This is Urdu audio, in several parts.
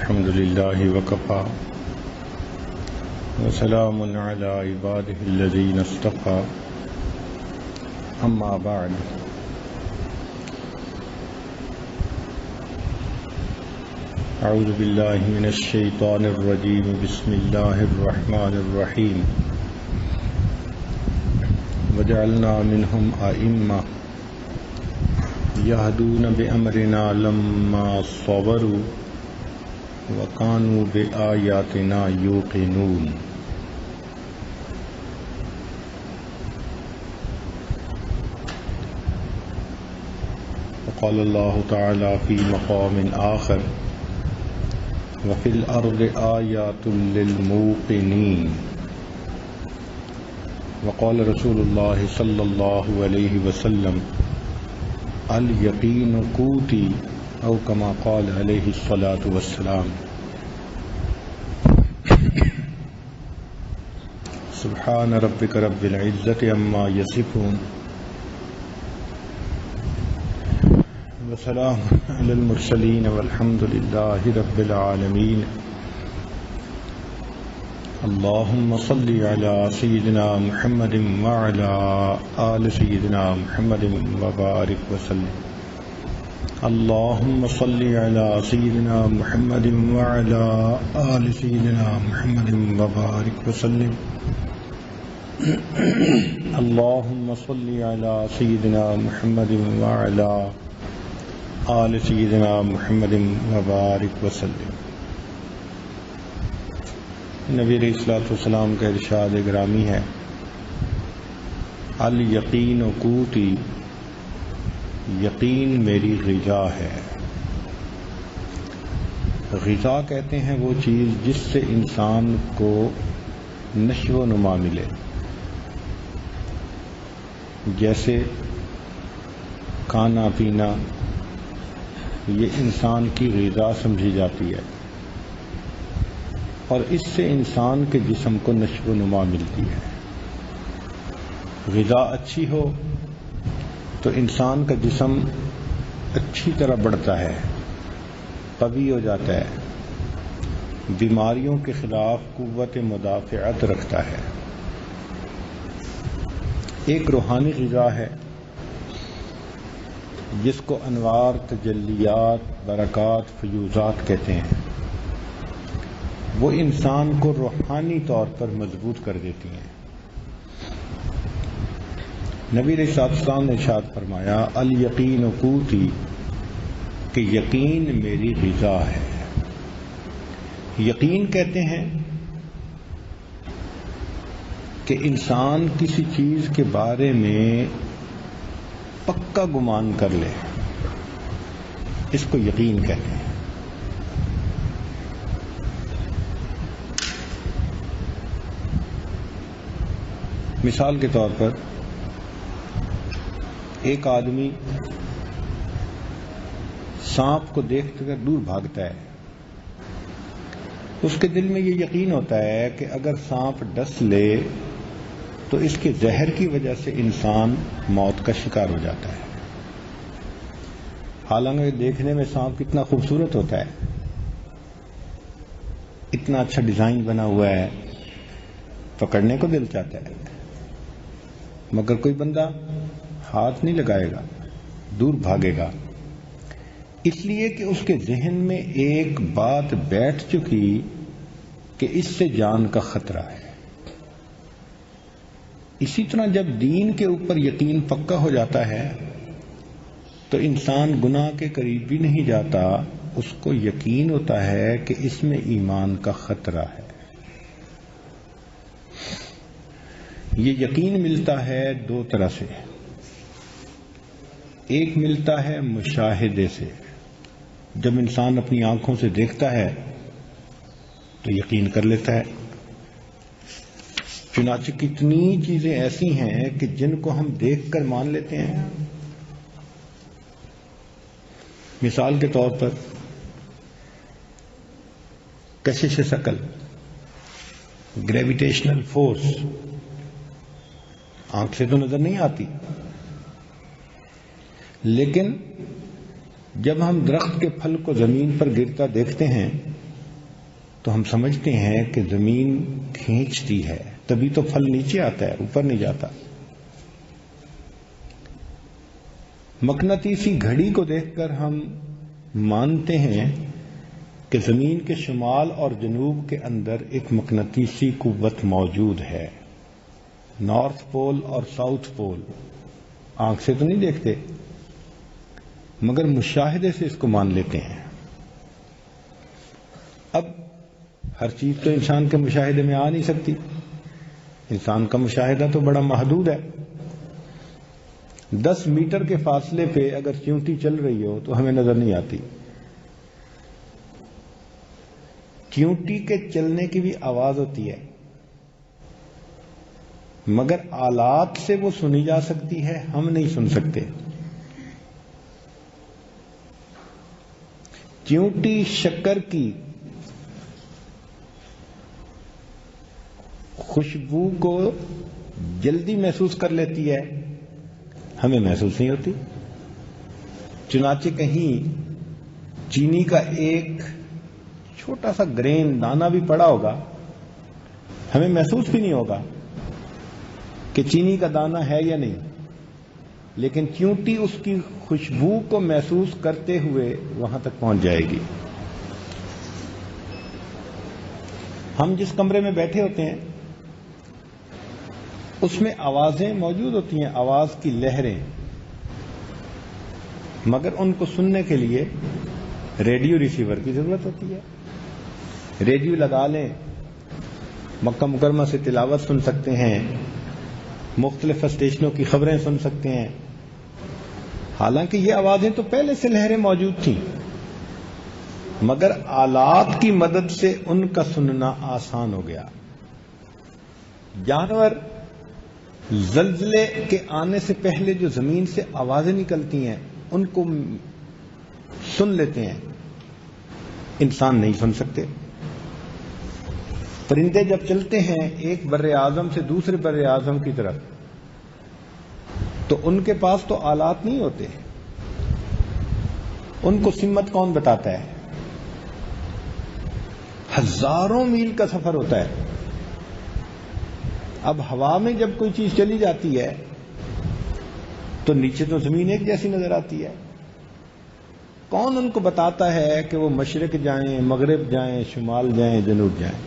الحمد لله وكفى وسلام على عباده الذين اصطفى أما بعد أعوذ بالله من الشيطان الرجيم بسم الله الرحمن الرحيم وجعلنا منهم أئمة يهدون بأمرنا لما صبروا وكانوا بآياتنا يوقنون. وقال الله تعالى في مقام آخر وفي الأرض آيات للموقنين. وقال رسول الله صلى الله عليه وسلم اليقين قوتي أو كما قال عليه الصلاة والسلام. سبحان ربك رب العزة عما يصفون وسلام على المرسلين والحمد لله رب العالمين. اللهم صل على سيدنا محمد وعلى آل سيدنا محمد وبارك وسلم. اللهم صل على سيدنا محمد وعلى آل سيدنا محمد وبارك وسلم. اللهم صل على سيدنا محمد وعلى آل سيدنا محمد وبارك وسلم. نبی علیہ الصلوۃ والسلام کا ارشاد گرامی ہے الیقین قوتی، یقین میری غذا ہے. غذا کہتے ہیں وہ چیز جس سے انسان کو نشو و نما ملے، جیسے کھانا پینا یہ انسان کی غذا سمجھی جاتی ہے اور اس سے انسان کے جسم کو نشو و نما ملتی ہے. غذا اچھی ہو تو انسان کا جسم اچھی طرح بڑھتا ہے، قوی ہو جاتا ہے، بیماریوں کے خلاف قوت مدافعت رکھتا ہے. ایک روحانی غذا ہے جس کو انوار، تجلیات، برکات، فیوزات کہتے ہیں. وہ انسان کو روحانی طور پر مضبوط کر دیتی ہیں. نبی علیہ السلام نے ارشاد فرمایا الیقین قوتی، کہ یقین میری غذا ہے. یقین کہتے ہیں کہ انسان کسی چیز کے بارے میں پکا گمان کر لے، اس کو یقین کہتے ہیں. مثال کے طور پر ایک آدمی سانپ کو دیکھ کر دور بھاگتا ہے. اس کے دل میں یہ یقین ہوتا ہے کہ اگر سانپ ڈس لے تو اس کے زہر کی وجہ سے انسان موت کا شکار ہو جاتا ہے. حالانکہ دیکھنے میں سانپ کتنا خوبصورت ہوتا ہے، اتنا اچھا ڈیزائن بنا ہوا ہے، پکڑنے کو دل چاہتا ہے، مگر کوئی بندہ ہاتھ نہیں لگائے گا، دور بھاگے گا، اس لیے کہ اس کے ذہن میں ایک بات بیٹھ چکی کہ اس سے جان کا خطرہ ہے. اسی طرح جب دین کے اوپر یقین پکا ہو جاتا ہے تو انسان گناہ کے قریب بھی نہیں جاتا، اس کو یقین ہوتا ہے کہ اس میں ایمان کا خطرہ ہے. یہ یقین ملتا ہے دو طرح سے. ایک ملتا ہے مشاہدے سے، جب انسان اپنی آنکھوں سے دیکھتا ہے تو یقین کر لیتا ہے. چنانچہ کتنی چیزیں ایسی ہیں کہ جن کو ہم دیکھ کر مان لیتے ہیں. مثال کے طور پر کشش ثقل، گریویٹیشنل فورس، آنکھ سے تو نظر نہیں آتی، لیکن جب ہم درخت کے پھل کو زمین پر گرتا دیکھتے ہیں تو ہم سمجھتے ہیں کہ زمین کھینچتی ہے، تبھی تو پھل نیچے آتا ہے، اوپر نہیں جاتا۔ مقناطیسی گھڑی کو دیکھ کر ہم مانتے ہیں کہ زمین کے شمال اور جنوب کے اندر ایک مقناطیسی قوت موجود ہے، نارتھ پول اور ساؤتھ پول۔ آنکھ سے تو نہیں دیکھتے، مگر مشاہدے سے اس کو مان لیتے ہیں۔ اب ہر چیز تو انسان کے مشاہدے میں آ نہیں سکتی، انسان کا مشاہدہ تو بڑا محدود ہے۔ 10 میٹر کے فاصلے پہ اگر چیونٹی چل رہی ہو تو ہمیں نظر نہیں آتی۔ چیونٹی کے چلنے کی بھی آواز ہوتی ہے، مگر آلات سے وہ سنی جا سکتی ہے، ہم نہیں سن سکتے۔ چیونٹی شکر کی خوشبو کو جلدی محسوس کر لیتی ہے، ہمیں محسوس نہیں ہوتی۔ چنانچہ کہیں چینی کا ایک چھوٹا سا گرین دانہ بھی پڑا ہوگا، ہمیں محسوس بھی نہیں ہوگا کہ چینی کا دانہ ہے یا نہیں، لیکن چیونٹی اس کی خوشبو کو محسوس کرتے ہوئے وہاں تک پہنچ جائے گی۔ ہم جس کمرے میں بیٹھے ہوتے ہیں اس میں آوازیں موجود ہوتی ہیں، آواز کی لہریں، مگر ان کو سننے کے لیے ریڈیو ریسیور کی ضرورت ہوتی ہے۔ ریڈیو لگا لیں، مکہ مکرمہ سے تلاوت سن سکتے ہیں، مختلف اسٹیشنوں کی خبریں سن سکتے ہیں۔ حالانکہ یہ آوازیں تو پہلے سے لہریں موجود تھیں، مگر آلات کی مدد سے ان کا سننا آسان ہو گیا۔ جانور زلزلے کے آنے سے پہلے جو زمین سے آوازیں نکلتی ہیں ان کو سن لیتے ہیں، انسان نہیں سن سکتے۔ پرندے جب چلتے ہیں ایک بر اعظم سے دوسرے بر اعظم کی طرف تو ان کے پاس تو آلات نہیں ہوتے، ان کو سمت کون بتاتا ہے؟ ہزاروں میل کا سفر ہوتا ہے۔ اب ہوا میں جب کوئی چیز چلی جاتی ہے تو نیچے تو زمین ایک جیسی نظر آتی ہے، کون ان کو بتاتا ہے کہ وہ مشرق جائیں، مغرب جائیں، شمال جائیں، جنوب جائیں؟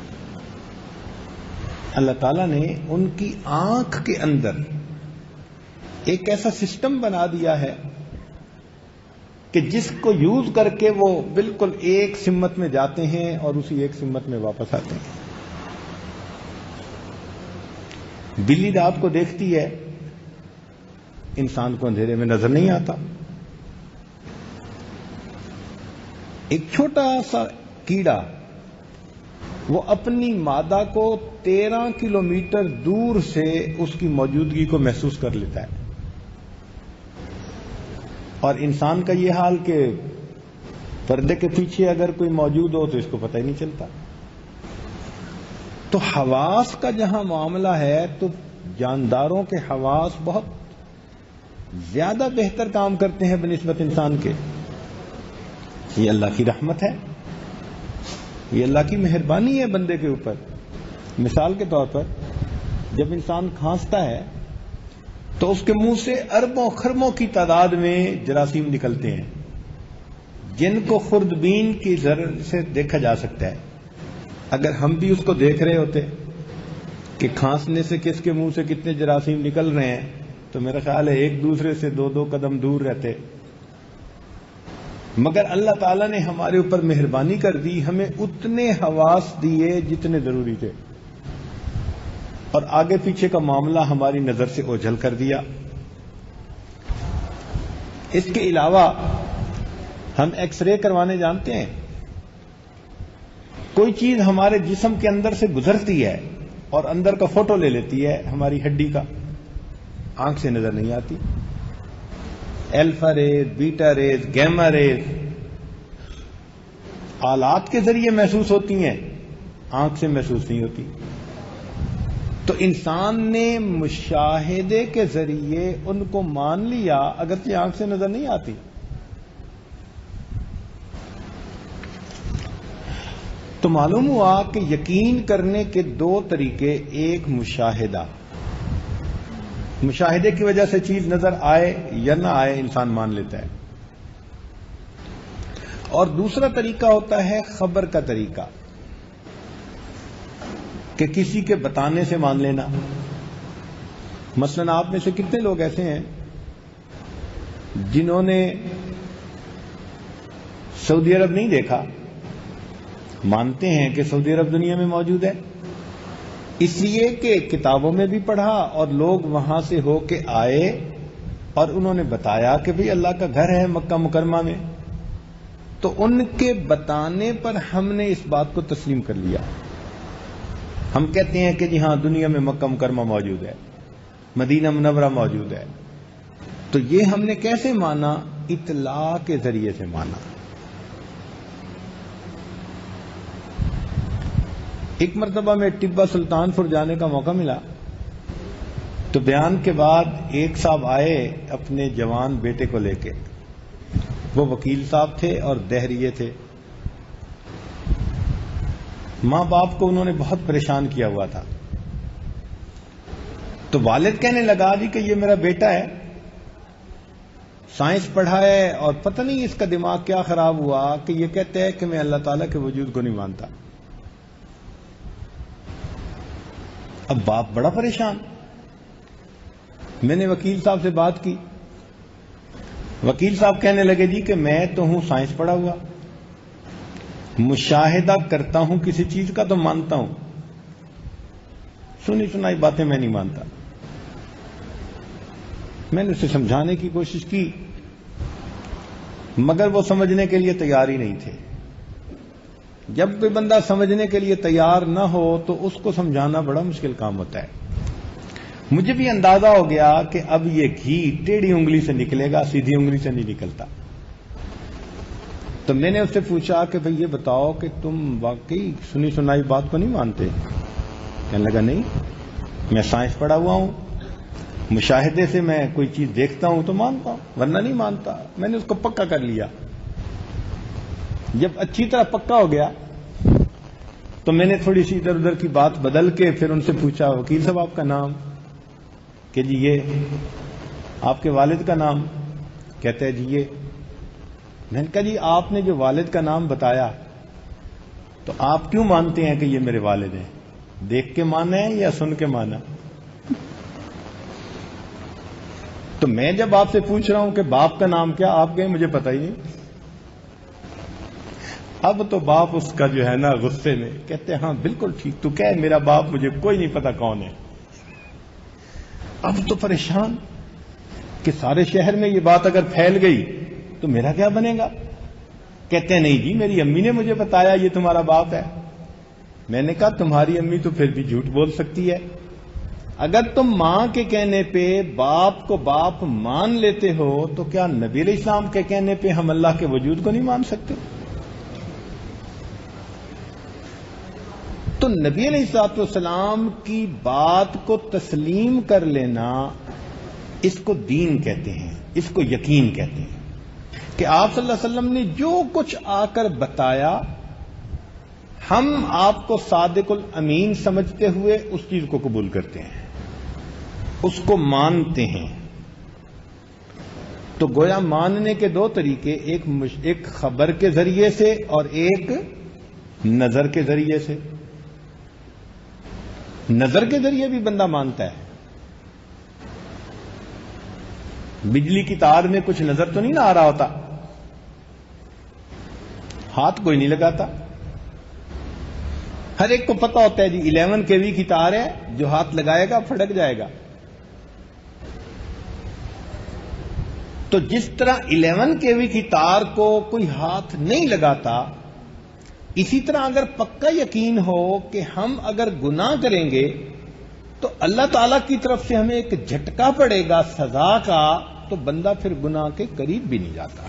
اللہ تعالیٰ نے ان کی آنکھ کے اندر ایک ایسا سسٹم بنا دیا ہے کہ جس کو یوز کر کے وہ بالکل ایک سمت میں جاتے ہیں اور اسی ایک سمت میں واپس آتے ہیں۔ بلی رات کو دیکھتی ہے، انسان کو اندھیرے میں نظر نہیں آتا۔ ایک چھوٹا سا کیڑا وہ اپنی مادہ کو 13 کلومیٹر دور سے اس کی موجودگی کو محسوس کر لیتا ہے، اور انسان کا یہ حال کہ پردے کے پیچھے اگر کوئی موجود ہو تو اس کو پتہ ہی نہیں چلتا۔ تو حواس کا جہاں معاملہ ہے تو جانداروں کے حواس بہت زیادہ بہتر کام کرتے ہیں بنسبت انسان کے۔ یہ اللہ کی رحمت ہے، یہ اللہ کی مہربانی ہے بندے کے اوپر۔ مثال کے طور پر جب انسان کھانستا ہے تو اس کے منہ سے اربوں خربوں کی تعداد میں جراثیم نکلتے ہیں جن کو خوردبین کی ضرر سے دیکھا جا سکتا ہے۔ اگر ہم بھی اس کو دیکھ رہے ہوتے کہ کھانسنے سے کس کے منہ سے کتنے جراثیم نکل رہے ہیں تو میرا خیال ہے ایک دوسرے سے 2-2 قدم دور رہتے۔ مگر اللہ تعالیٰ نے ہمارے اوپر مہربانی کر دی، ہمیں اتنے حواس دیے جتنے ضروری تھے، اور آگے پیچھے کا معاملہ ہماری نظر سے اوجھل کر دیا۔ اس کے علاوہ ہم ایکس رے کروانے جانتے ہیں، کوئی چیز ہمارے جسم کے اندر سے گزرتی ہے اور اندر کا فوٹو لے لیتی ہے ہماری ہڈی کا، آنکھ سے نظر نہیں آتی۔ الفا ریز، بیٹا ریز، گیما ریز آلات کے ذریعے محسوس ہوتی ہیں، آنکھ سے محسوس نہیں ہوتی۔ تو انسان نے مشاہدے کے ذریعے ان کو مان لیا اگرچہ آنکھ سے نظر نہیں آتی۔ تو معلوم ہوا کہ یقین کرنے کے دو طریقے، ایک مشاہدے کی وجہ سے چیز نظر آئے یا نہ آئے انسان مان لیتا ہے، اور دوسرا طریقہ ہوتا ہے خبر کا طریقہ، کہ کسی کے بتانے سے مان لینا۔ مثلا آپ میں سے کتنے لوگ ایسے ہیں جنہوں نے سعودی عرب نہیں دیکھا، مانتے ہیں کہ سعودی عرب دنیا میں موجود ہے، اس لیے کہ کتابوں میں بھی پڑھا اور لوگ وہاں سے ہو کے آئے اور انہوں نے بتایا کہ بھئی اللہ کا گھر ہے مکہ مکرمہ میں، تو ان کے بتانے پر ہم نے اس بات کو تسلیم کر لیا۔ ہم کہتے ہیں کہ جی ہاں دنیا میں مکہ مکرمہ موجود ہے، مدینہ منورہ موجود ہے، تو یہ ہم نے کیسے مانا؟ اطلاع کے ذریعے سے مانا۔ ایک مرتبہ میں ٹبہ سلطان پور جانے کا موقع ملا، تو بیان کے بعد ایک صاحب آئے اپنے جوان بیٹے کو لے کے، وہ وکیل صاحب تھے اور دہریے تھے، ماں باپ کو انہوں نے بہت پریشان کیا ہوا تھا، تو والد کہنے لگا جی کہ یہ میرا بیٹا ہے، سائنس پڑھا ہے اور پتہ نہیں اس کا دماغ کیا خراب ہوا کہ یہ کہتا ہے کہ میں اللہ تعالیٰ کے وجود کو نہیں مانتا۔ اب باپ بڑا پریشان، میں نے وکیل صاحب سے بات کی، وکیل صاحب کہنے لگے جی کہ میں تو ہوں سائنس پڑھا ہوا، مشاہدہ کرتا ہوں کسی چیز کا تو مانتا ہوں، سنی سنائی باتیں میں نہیں مانتا۔ میں نے اسے سمجھانے کی کوشش کی مگر وہ سمجھنے کے لیے تیار ہی نہیں تھے۔ جب کوئی بندہ سمجھنے کے لیے تیار نہ ہو تو اس کو سمجھانا بڑا مشکل کام ہوتا ہے۔ مجھے بھی اندازہ ہو گیا کہ اب یہ گھی ٹیڑھی انگلی سے نکلے گا، سیدھی انگلی سے نہیں نکلتا۔ تو میں نے اس سے پوچھا کہ بھئی یہ بتاؤ کہ تم واقعی سنی سنائی بات کو نہیں مانتے؟ کہنے لگا نہیں، میں سائنس پڑھا ہوا ہوں، مشاہدے سے میں کوئی چیز دیکھتا ہوں تو مانتا ہوں ورنہ نہیں مانتا۔ میں نے اس کو پکا کر لیا۔ جب اچھی طرح پکا ہو گیا تو میں نے تھوڑی سی ادھر ادھر کی بات بدل کے پھر ان سے پوچھا وکیل صاحب آپ کا نام؟ کہ جی یہ۔ آپ کے والد کا نام؟ کہتے ہیں جی یہ۔ میں نے کہا جی آپ نے جو والد کا نام بتایا تو آپ کیوں مانتے ہیں کہ یہ میرے والد ہیں؟ دیکھ کے مانا ہے یا سن کے مانا؟ تو میں جب آپ سے پوچھ رہا ہوں کہ باپ کا نام کیا، آپ کہیں مجھے پتہ ہی نہیں۔ اب تو باپ اس کا جو ہے نا غصے میں کہتے ہیں ہاں بالکل ٹھیک، تو کہے میرا باپ مجھے کوئی نہیں پتا کون ہے۔ اب تو پریشان کہ سارے شہر میں یہ بات اگر پھیل گئی تو میرا کیا بنے گا؟ کہتے ہیں نہیں جی میری امی نے مجھے بتایا یہ تمہارا باپ ہے۔ میں نے کہا تمہاری امی تو پھر بھی جھوٹ بول سکتی ہے، اگر تم ماں کے کہنے پہ باپ کو باپ مان لیتے ہو تو کیا نبی علیہ السلام کے کہنے پہ ہم اللہ کے وجود کو نہیں مان سکتے؟ تو نبی علیہ السلام کی بات کو تسلیم کر لینا، اس کو دین کہتے ہیں، اس کو یقین کہتے ہیں، کہ آپ صلی اللہ علیہ وسلم نے جو کچھ آ کر بتایا ہم آپ کو صادق الامین سمجھتے ہوئے اس چیز کو قبول کرتے ہیں، اس کو مانتے ہیں۔ تو گویا ماننے کے دو طریقے، ایک خبر کے ذریعے سے اور ایک نظر کے ذریعے سے۔ نظر کے ذریعے بھی بندہ مانتا ہے، بجلی کی تار میں کچھ نظر تو نہیں نہ آ رہا ہوتا، ہاتھ کوئی نہیں لگاتا، ہر ایک کو پتا ہوتا ہے جی 11 kV کی تار ہے، جو ہاتھ لگائے گا پھٹک جائے گا۔ تو جس طرح 11 kV کی تار کو کوئی ہاتھ نہیں لگاتا، اسی طرح اگر پکا یقین ہو کہ ہم اگر گناہ کریں گے تو اللہ تعالی کی طرف سے ہمیں ایک جھٹکا پڑے گا سزا کا، تو بندہ پھر گناہ کے قریب بھی نہیں جاتا۔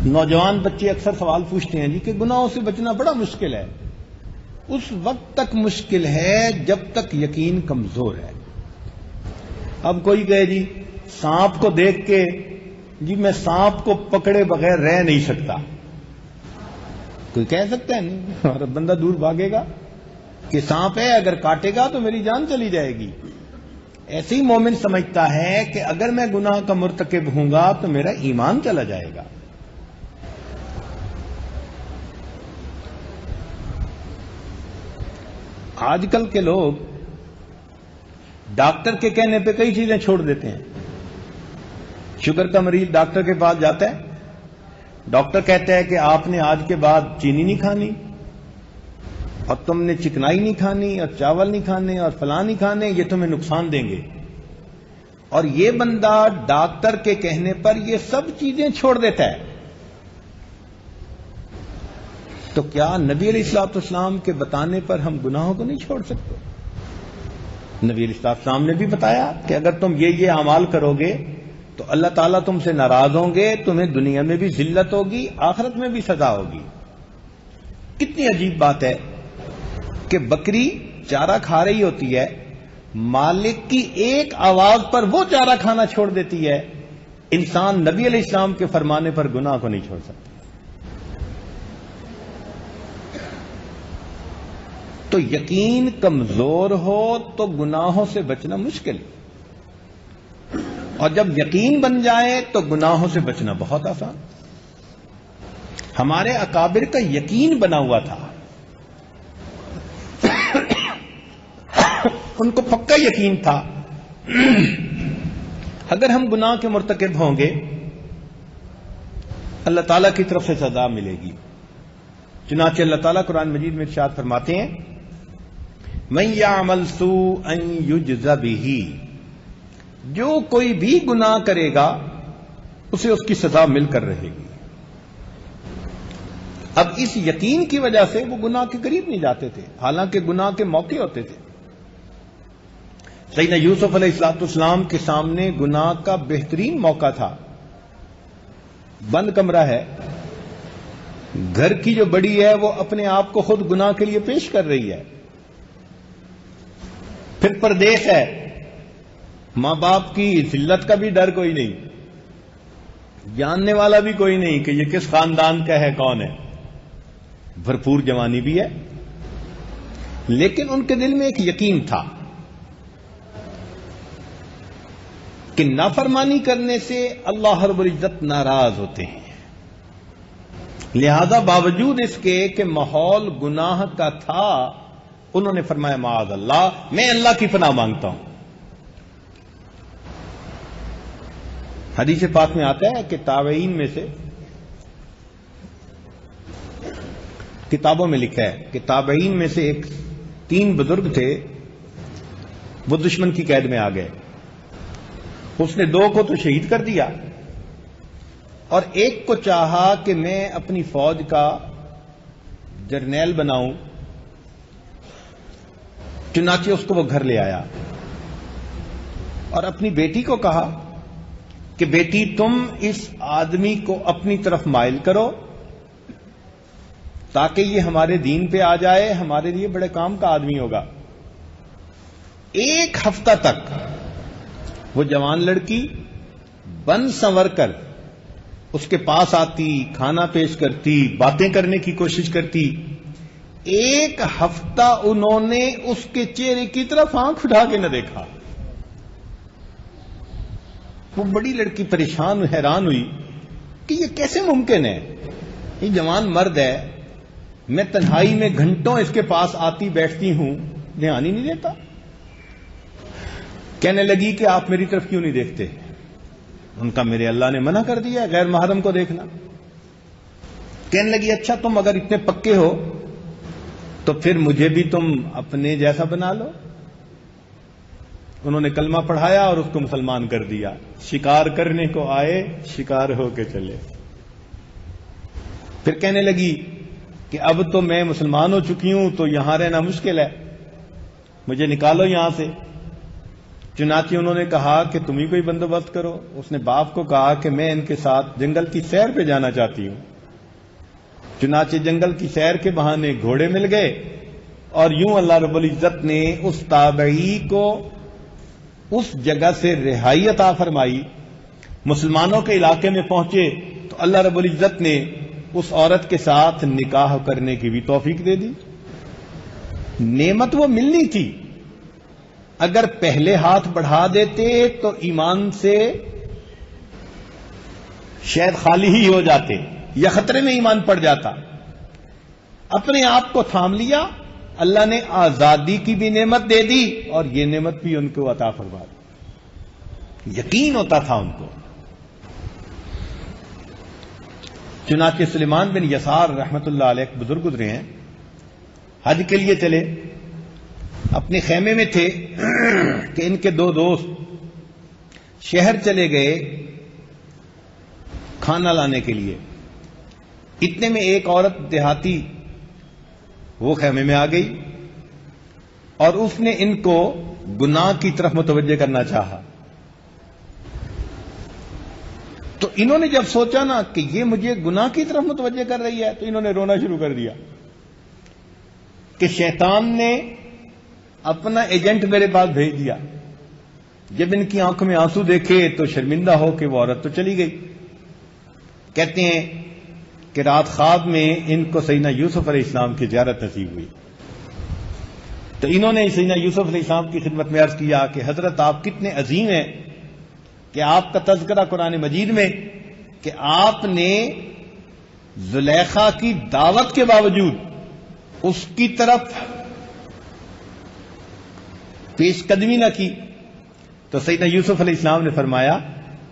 نوجوان بچے اکثر سوال پوچھتے ہیں جی کہ گناہوں سے بچنا بڑا مشکل ہے۔ اس وقت تک مشکل ہے جب تک یقین کمزور ہے۔ اب کوئی کہے جی سانپ کو دیکھ کے جی میں سانپ کو پکڑے بغیر رہ نہیں سکتا، کوئی کہہ سکتا ہے نہیں. اور بندہ دور بھاگے گا کہ سانپ ہے، اگر کاٹے گا تو میری جان چلی جائے گی. ایسے ہی مومن سمجھتا ہے کہ اگر میں گناہ کا مرتکب ہوں گا تو میرا ایمان چلا جائے گا. آج کل کے لوگ ڈاکٹر کے کہنے پہ کئی چیزیں چھوڑ دیتے ہیں. شوگر کا مریض ڈاکٹر کے پاس جاتا ہے، ڈاکٹر کہتا ہے کہ آپ نے آج کے بعد چینی نہیں کھانی، اور تم نے چکنائی نہیں کھانی، اور چاول نہیں کھانے، اور فلاں نہیں کھانے، یہ تمہیں نقصان دیں گے. اور یہ بندہ ڈاکٹر کے کہنے پر یہ سب چیزیں چھوڑ دیتا ہے. تو کیا نبی علیہ الصلوۃ والسلام کے بتانے پر ہم گناہوں کو نہیں چھوڑ سکتے؟ نبی علیہ الصلوۃ والسلام نے بھی بتایا کہ اگر تم یہ اعمال کرو گے تو اللہ تعالیٰ تم سے ناراض ہوں گے، تمہیں دنیا میں بھی ذلت ہوگی، آخرت میں بھی سزا ہوگی. کتنی عجیب بات ہے کہ بکری چارہ کھا رہی ہوتی ہے، مالک کی ایک آواز پر وہ چارہ کھانا چھوڑ دیتی ہے. انسان نبی علیہ السلام کے فرمانے پر گناہ کو نہیں چھوڑ سکتا. تو یقین کمزور ہو تو گناہوں سے بچنا مشکل، اور جب یقین بن جائے تو گناہوں سے بچنا بہت آسان. ہمارے اکابر کا یقین بنا ہوا تھا، ان کو پکا یقین تھا اگر ہم گناہ کے مرتکب ہوں گے اللہ تعالیٰ کی طرف سے سزا ملے گی. چنانچہ اللہ تعالیٰ قرآن مجید میں ارشاد فرماتے ہیں مَن يَعْمَلْ سُوءًا يُجْزَ بِهِ، جو کوئی بھی گناہ کرے گا اسے اس کی سزا مل کر رہے گی. اب اس یقین کی وجہ سے وہ گناہ کے قریب نہیں جاتے تھے، حالانکہ گناہ کے موقع ہوتے تھے. سیدنا یوسف علیہ السلام کے سامنے گناہ کا بہترین موقع تھا. بند کمرہ ہے، گھر کی جو بڑی ہے وہ اپنے آپ کو خود گناہ کے لیے پیش کر رہی ہے. پھر پردیس ہے، ماں باپ کی ذلت کا بھی ڈر کوئی نہیں، جاننے والا بھی کوئی نہیں کہ یہ کس خاندان کا ہے، کون ہے. بھرپور جوانی بھی ہے، لیکن ان کے دل میں ایک یقین تھا کہ نافرمانی کرنے سے اللہ رب العزت ناراض ہوتے ہیں. لہذا باوجود اس کے کہ ماحول گناہ کا تھا انہوں نے فرمایا معاذ اللہ، میں اللہ کی پناہ مانگتا ہوں. حدیث پاک میں آتا ہے کہ تابعین میں سے کتابوں میں لکھا ہے کہ تابعین میں سے 3 بزرگ تھے، وہ دشمن کی قید میں آ گئے. اس نے 2 کو تو شہید کر دیا اور ایک کو چاہا کہ میں اپنی فوج کا جرنیل بناؤں، چنانچہ اس کو وہ گھر لے آیا اور اپنی بیٹی کو کہا کہ بیٹی تم اس آدمی کو اپنی طرف مائل کرو تاکہ یہ ہمارے دین پہ آ جائے، ہمارے لیے بڑے کام کا آدمی ہوگا. 1 ہفتہ تک وہ جوان لڑکی بن سنور کر اس کے پاس آتی، کھانا پیش کرتی، باتیں کرنے کی کوشش کرتی. 1 ہفتہ انہوں نے اس کے چہرے کی طرف آنکھ اٹھا کے نہ دیکھا. وہ بڑی لڑکی پریشان حیران ہوئی کہ یہ کیسے ممکن ہے، یہ جوان مرد ہے، میں تنہائی میں گھنٹوں اس کے پاس آتی بیٹھتی ہوں، دھیان ہی نہیں دیتا. کہنے لگی کہ آپ میری طرف کیوں نہیں دیکھتے؟ ان کا میرے اللہ نے منع کر دیا غیر محرم کو دیکھنا. کہنے لگی اچھا تم اگر اتنے پکے ہو تو پھر مجھے بھی تم اپنے جیسا بنا لو. انہوں نے کلمہ پڑھایا اور اس کو مسلمان کر دیا. شکار کرنے کو آئے، شکار ہو کے چلے. پھر کہنے لگی کہ اب تو میں مسلمان ہو چکی ہوں تو یہاں رہنا مشکل ہے، مجھے نکالو یہاں سے. چنانچہ انہوں نے کہا کہ تم ہی کوئی بندوبست کرو. اس نے باپ کو کہا کہ میں ان کے ساتھ جنگل کی سیر پہ جانا چاہتی ہوں. چنانچہ جنگل کی سیر کے بہانے گھوڑے مل گئے اور یوں اللہ رب العزت نے اس تابعی کو اس جگہ سے رہائی عطا فرمائی. مسلمانوں کے علاقے میں پہنچے تو اللہ رب العزت نے اس عورت کے ساتھ نکاح کرنے کی بھی توفیق دے دی. نعمت وہ ملنی تھی. اگر پہلے ہاتھ بڑھا دیتے تو ایمان سے شاید خالی ہی ہو جاتے یا خطرے میں ایمان پڑ جاتا. اپنے آپ کو تھام لیا. اللہ نے آزادی کی بھی نعمت دے دی اور یہ نعمت بھی ان کو عطا فرما دی. یقین ہوتا تھا ان کو. چنانچہ سلیمان بن یسار رحمت اللہ علیہ ایک بزرگ گزرے ہیں, حج کے لیے چلے, اپنے خیمے میں تھے کہ ان کے دو دوست شہر چلے گئے کھانا لانے کے لیے. اتنے میں ایک عورت دیہاتی وہ خیمے میں آ گئی اور اس نے ان کو گناہ کی طرف متوجہ کرنا چاہا. تو انہوں نے جب سوچا نا کہ یہ مجھے گناہ کی طرف متوجہ کر رہی ہے تو انہوں نے رونا شروع کر دیا کہ شیطان نے اپنا ایجنٹ میرے پاس بھیج دیا. جب ان کی آنکھوں میں آنسو دیکھے تو شرمندہ ہو کہ وہ عورت تو چلی گئی. کہتے ہیں کہ رات خواب میں ان کو سیدنا یوسف علیہ السلام کی زیارت نصیب ہوئی. تو انہوں نے سیدنا یوسف علیہ السلام کی خدمت میں عرض کیا کہ حضرت آپ کتنے عظیم ہیں کہ آپ کا تذکرہ قرآن مجید میں کہ آپ نے زلیخا کی دعوت کے باوجود اس کی طرف پیش قدمی نہ کی. تو سیدنا یوسف علیہ السلام نے فرمایا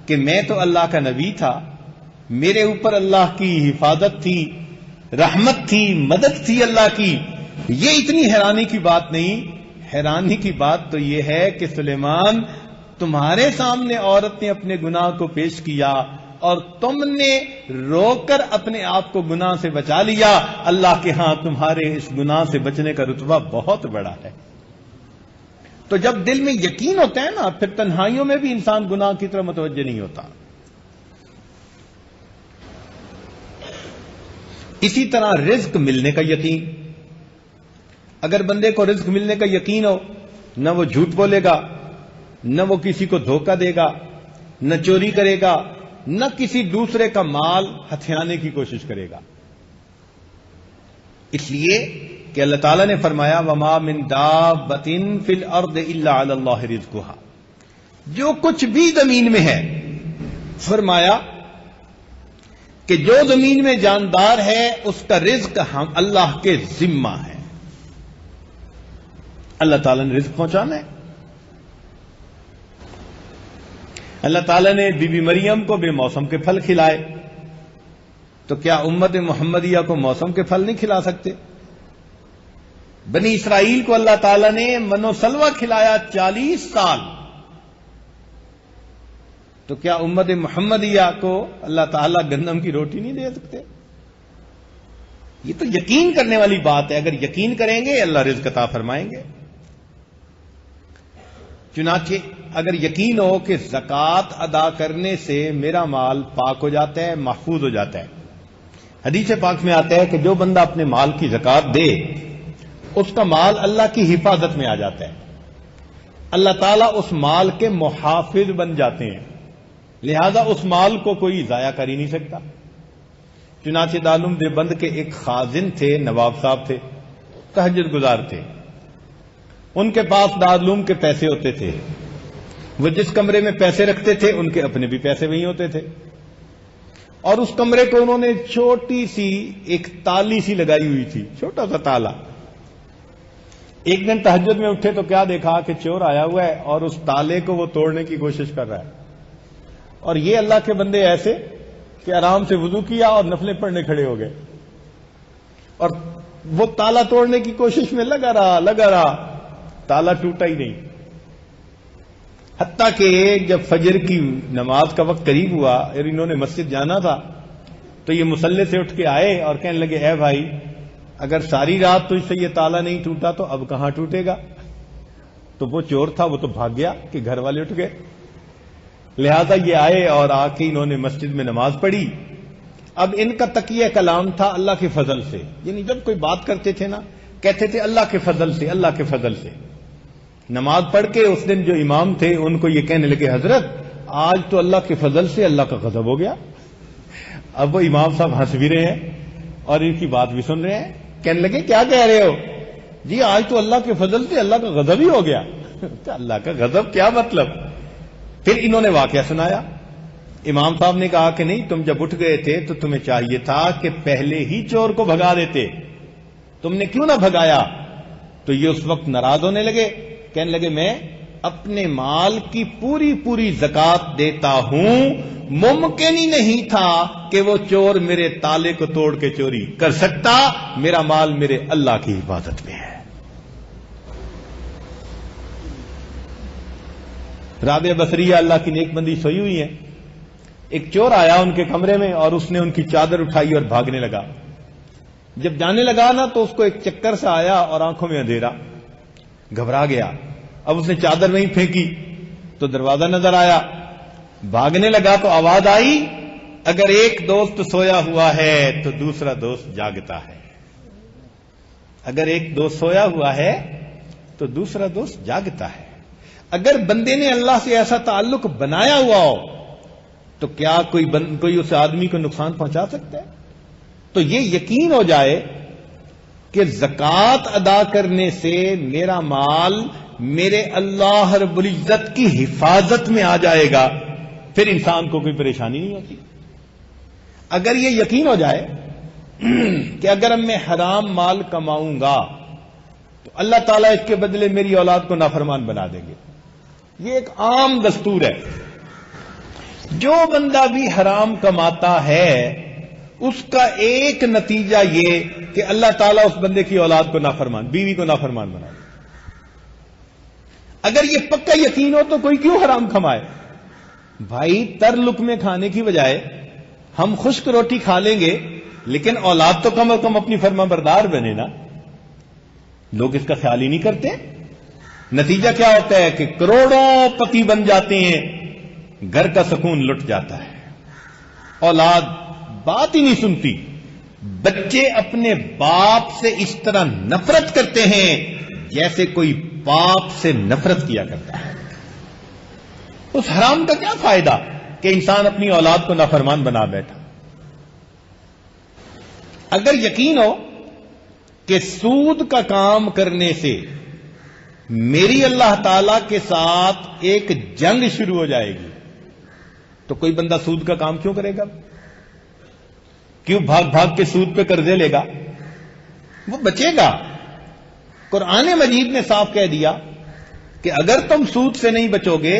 کہ میں تو اللہ کا نبی تھا, میرے اوپر اللہ کی حفاظت تھی, رحمت تھی, مدد تھی اللہ کی. یہ اتنی حیرانی کی بات نہیں. حیرانی کی بات تو یہ ہے کہ سلیمان تمہارے سامنے عورت نے اپنے گناہ کو پیش کیا اور تم نے رو کر اپنے آپ کو گناہ سے بچا لیا. اللہ کے ہاں تمہارے اس گناہ سے بچنے کا رتبہ بہت بڑا ہے. تو جب دل میں یقین ہوتا ہے نا پھر تنہائیوں میں بھی انسان گناہ کی طرف متوجہ نہیں ہوتا. اسی طرح رزق ملنے کا یقین. اگر بندے کو رزق ملنے کا یقین ہو, نہ وہ جھوٹ بولے گا, نہ وہ کسی کو دھوکہ دے گا, نہ چوری کرے گا, نہ کسی دوسرے کا مال ہتھیانے کی کوشش کرے گا. اس لیے کہ اللہ تعالیٰ نے فرمایا وَمَا مِن دَابَّةٍ فِي الْأَرْضِ إِلَّا عَلَى اللَّهِ رِزْقُهَا. جو کچھ بھی زمین میں ہے, فرمایا کہ جو زمین میں جاندار ہے اس کا رزق ہم اللہ کے ذمہ ہے. اللہ تعالیٰ نے رزق پہنچانا ہے. اللہ تعالیٰ نے بی بی مریم کو بے موسم کے پھل کھلائے, تو کیا امت محمدیہ کو موسم کے پھل نہیں کھلا سکتے؟ بنی اسرائیل کو اللہ تعالیٰ نے من و سلوہ کھلایا 40 سال, تو کیا امت محمدیہ کو اللہ تعالیٰ گندم کی روٹی نہیں دے سکتے؟ یہ تو یقین کرنے والی بات ہے. اگر یقین کریں گے اللہ رزق عطا فرمائیں گے. چنانچہ اگر یقین ہو کہ زکوٰۃ ادا کرنے سے میرا مال پاک ہو جاتا ہے, محفوظ ہو جاتا ہے. حدیث پاک میں آتا ہے کہ جو بندہ اپنے مال کی زکوٰۃ دے اس کا مال اللہ کی حفاظت میں آ جاتا ہے. اللہ تعالیٰ اس مال کے محافظ بن جاتے ہیں, لہذا اس مال کو کوئی ضائع کر ہی نہیں سکتا. چنانچہ دارالعلوم دیوبند کے ایک خازن تھے, نواب صاحب تھے, تہجد گزار تھے. ان کے پاس دارالعلوم کے پیسے ہوتے تھے. وہ جس کمرے میں پیسے رکھتے تھے ان کے اپنے بھی پیسے وہیں ہوتے تھے, اور اس کمرے کو انہوں نے چھوٹی سی ایک تالی سی لگائی ہوئی تھی, چھوٹا سا تالا. ایک دن تہجد میں اٹھے تو کیا دیکھا کہ چور آیا ہوا ہے اور اس تالے کو وہ توڑنے کی کوشش کر رہا ہے. اور یہ اللہ کے بندے ایسے کہ آرام سے وضو کیا اور نفلیں پڑھنے کھڑے ہو گئے, اور وہ تالا توڑنے کی کوشش میں لگا رہا, تالا ٹوٹا ہی نہیں. حتیٰ کہ جب فجر کی نماز کا وقت قریب ہوا اور انہوں نے مسجد جانا تھا تو یہ مصلے سے اٹھ کے آئے اور کہنے لگے اے بھائی اگر ساری رات تجھ سے یہ تالا نہیں ٹوٹا تو اب کہاں ٹوٹے گا؟ تو وہ چور تھا, وہ تو بھاگ گیا کہ گھر والے اٹھ گئے. لہذا یہ آئے اور آ کے انہوں نے مسجد میں نماز پڑھی. اب ان کا تقیہ کلام تھا اللہ کے فضل سے, یعنی جب کوئی بات کرتے تھے نا کہتے تھے اللہ کے فضل سے, اللہ کے فضل سے. نماز پڑھ کے اس دن جو امام تھے ان کو یہ کہنے لگے حضرت آج تو اللہ کے فضل سے اللہ کا غضب ہو گیا. اب وہ امام صاحب ہنس بھی رہے ہیں اور ان کی بات بھی سن رہے ہیں. کہنے لگے کیا کہہ رہے ہو؟ جی آج تو اللہ کے فضل سے اللہ کا غضب ہی ہو گیا. اللہ کا غضب کیا مطلب؟ پھر انہوں نے واقعہ سنایا. امام صاحب نے کہا کہ نہیں، تم جب اٹھ گئے تھے تو تمہیں چاہیے تھا کہ پہلے ہی چور کو بھگا دیتے، تم نے کیوں نہ بھگایا؟ تو یہ اس وقت ناراض ہونے لگے، کہنے لگے میں اپنے مال کی پوری پوری زکات دیتا ہوں، ممکن ہی نہیں تھا کہ وہ چور میرے تالے کو توڑ کے چوری کر سکتا، میرا مال میرے اللہ کی حفاظت میں ہے. رابعہ بصریہ اللہ کی نیک بندی سوئی ہوئی ہے. ایک چور آیا ان کے کمرے میں اور اس نے ان کی چادر اٹھائی اور بھاگنے لگا. جب جانے لگا نا تو اس کو ایک چکر سا آیا اور آنکھوں میں اندھیرا، گھبرا گیا. اب اس نے چادر نہیں پھینکی تو دروازہ نظر آیا، بھاگنے لگا تو آواز آئی، اگر ایک دوست سویا ہوا ہے تو دوسرا دوست جاگتا ہے. اگر ایک دوست سویا ہوا ہے تو دوسرا دوست جاگتا ہے. اگر بندے نے اللہ سے ایسا تعلق بنایا ہوا ہو تو کیا کوئی اس آدمی کو نقصان پہنچا سکتا ہے؟ تو یہ یقین ہو جائے کہ زکوٰۃ ادا کرنے سے میرا مال میرے اللہ رب العزت کی حفاظت میں آ جائے گا، پھر انسان کو کوئی پریشانی نہیں ہوتی. اگر یہ یقین ہو جائے کہ اگر میں حرام مال کماؤں گا تو اللہ تعالیٰ اس کے بدلے میری اولاد کو نافرمان بنا دیں گے. یہ ایک عام دستور ہے. جو بندہ بھی حرام کماتا ہے اس کا ایک نتیجہ یہ کہ اللہ تعالیٰ اس بندے کی اولاد کو نافرمان، بیوی کو نافرمان بنا دے. اگر یہ پکا یقین ہو تو کوئی کیوں حرام کمائے؟ بھائی تر لقمے کھانے کی بجائے ہم خشک روٹی کھا لیں گے لیکن اولاد تو کم از کم اپنی فرما بردار بنے نا. لوگ اس کا خیال ہی نہیں کرتے. نتیجہ کیا ہوتا ہے کہ کروڑوں پتی بن جاتے ہیں، گھر کا سکون لٹ جاتا ہے، اولاد بات ہی نہیں سنتی. بچے اپنے باپ سے اس طرح نفرت کرتے ہیں جیسے کوئی باپ سے نفرت کیا کرتا ہے. اس حرام کا کیا فائدہ کہ انسان اپنی اولاد کو نافرمان بنا بیٹھا؟ اگر یقین ہو کہ سود کا کام کرنے سے میری اللہ تعالی کے ساتھ ایک جنگ شروع ہو جائے گی تو کوئی بندہ سود کا کام کیوں کرے گا؟ کیوں بھاگ بھاگ کے سود پہ قرضے لے گا؟ وہ بچے گا. قرآن مجید نے صاف کہہ دیا کہ اگر تم سود سے نہیں بچو گے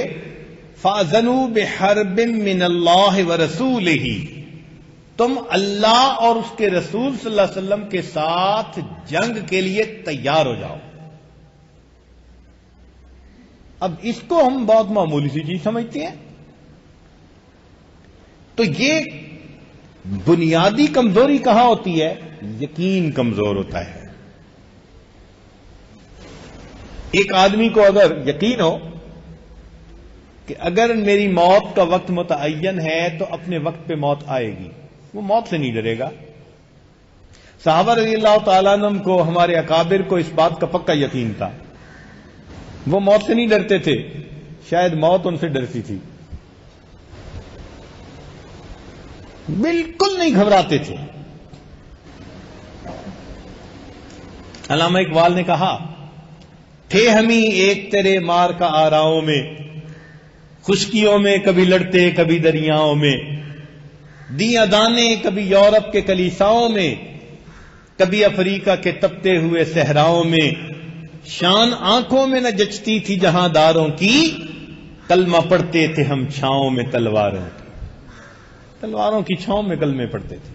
فَأَذَنُوا بِحَرْبٍ مِّنَ اللَّهِ وَرَسُولِهِ، تم اللہ اور اس کے رسول صلی اللہ علیہ وسلم کے ساتھ جنگ کے لیے تیار ہو جاؤ. اب اس کو ہم بہت معمولی سی چیز سمجھتے ہیں. تو یہ بنیادی کمزوری کہاں ہوتی ہے؟ یقین کمزور ہوتا ہے. ایک آدمی کو اگر یقین ہو کہ اگر میری موت کا وقت متعین ہے تو اپنے وقت پہ موت آئے گی، وہ موت سے نہیں ڈرے گا. صحابہ رضی اللہ تعالیٰ عنہم کو، ہمارے اکابر کو اس بات کا پکا یقین تھا. وہ موت سے نہیں ڈرتے تھے، شاید موت ان سے ڈرتی تھی. بالکل نہیں گھبراتے تھے. علامہ اقبال نے کہا، تھے ہمیں ایک تیرے مار کا آراؤں میں، خشکیوں میں کبھی لڑتے کبھی دریاؤں میں، دیاں دانے کبھی یورپ کے کلیساؤں میں، کبھی افریقہ کے تپتے ہوئے صحراؤں میں، شان آنکھوں میں نہ جچتی تھی جہاں داروں کی، کلمہ پڑھتے تھے ہم چھاؤں میں تلواروں کی. تلواروں کی چھاؤں میں کلمے پڑھتے تھے.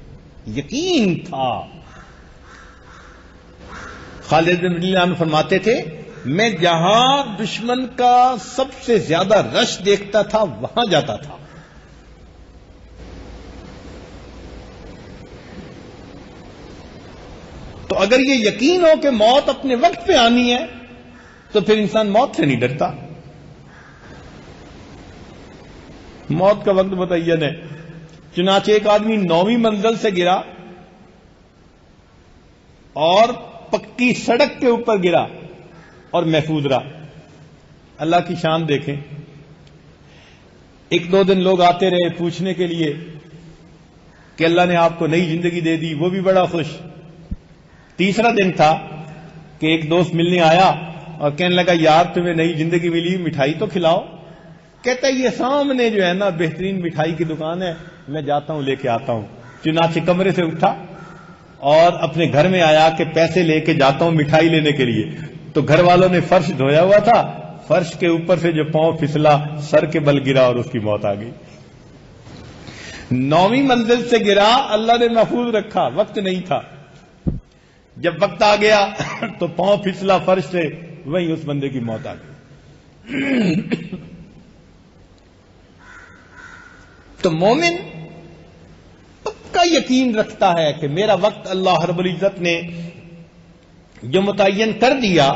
یقین تھا. خالد بن رضی اللہ عنہ فرماتے تھے، میں جہاں دشمن کا سب سے زیادہ رش دیکھتا تھا وہاں جاتا تھا. تو اگر یہ یقین ہو کہ موت اپنے وقت پہ آنی ہے تو پھر انسان موت سے نہیں ڈرتا. موت کا وقت متعین ہے. چنانچہ ایک آدمی 9ویں منزل سے گرا اور پکی سڑک کے اوپر گرا اور محفوظ رہا. اللہ کی شان دیکھیں. 1-2 دن لوگ آتے رہے پوچھنے کے لیے کہ اللہ نے آپ کو نئی زندگی دے دی، وہ بھی بڑا خوش۔ تیسرا دن تھا کہ ایک دوست ملنے آیا اور کہنے لگا یار تمہیں نئی زندگی ملی، مٹھائی تو کھلاؤ۔ کہتا ہے یہ سامنے جو ہے نا بہترین مٹھائی کی دکان ہے، میں جاتا ہوں لے کے آتا ہوں۔ چنانچہ کمرے سے اٹھا اور اپنے گھر میں آیا کہ پیسے لے کے جاتا ہوں مٹھائی لینے کے لیے۔ تو گھر والوں نے فرش دھویا ہوا تھا، فرش کے اوپر سے جو پاؤں پھسلا، سر کے بل گرا اور اس کی موت آ گئی۔ 9ویں منزل سے گرا، اللہ نے محفوظ رکھا، وقت نہیں تھا۔ جب وقت آ گیا تو پاؤں پھسلا فرش سے، وہیں اس بندے کی موت آ گئی۔ تو مومن پکا یقین رکھتا ہے کہ میرا وقت اللہ رب العزت نے جو متعین کر دیا،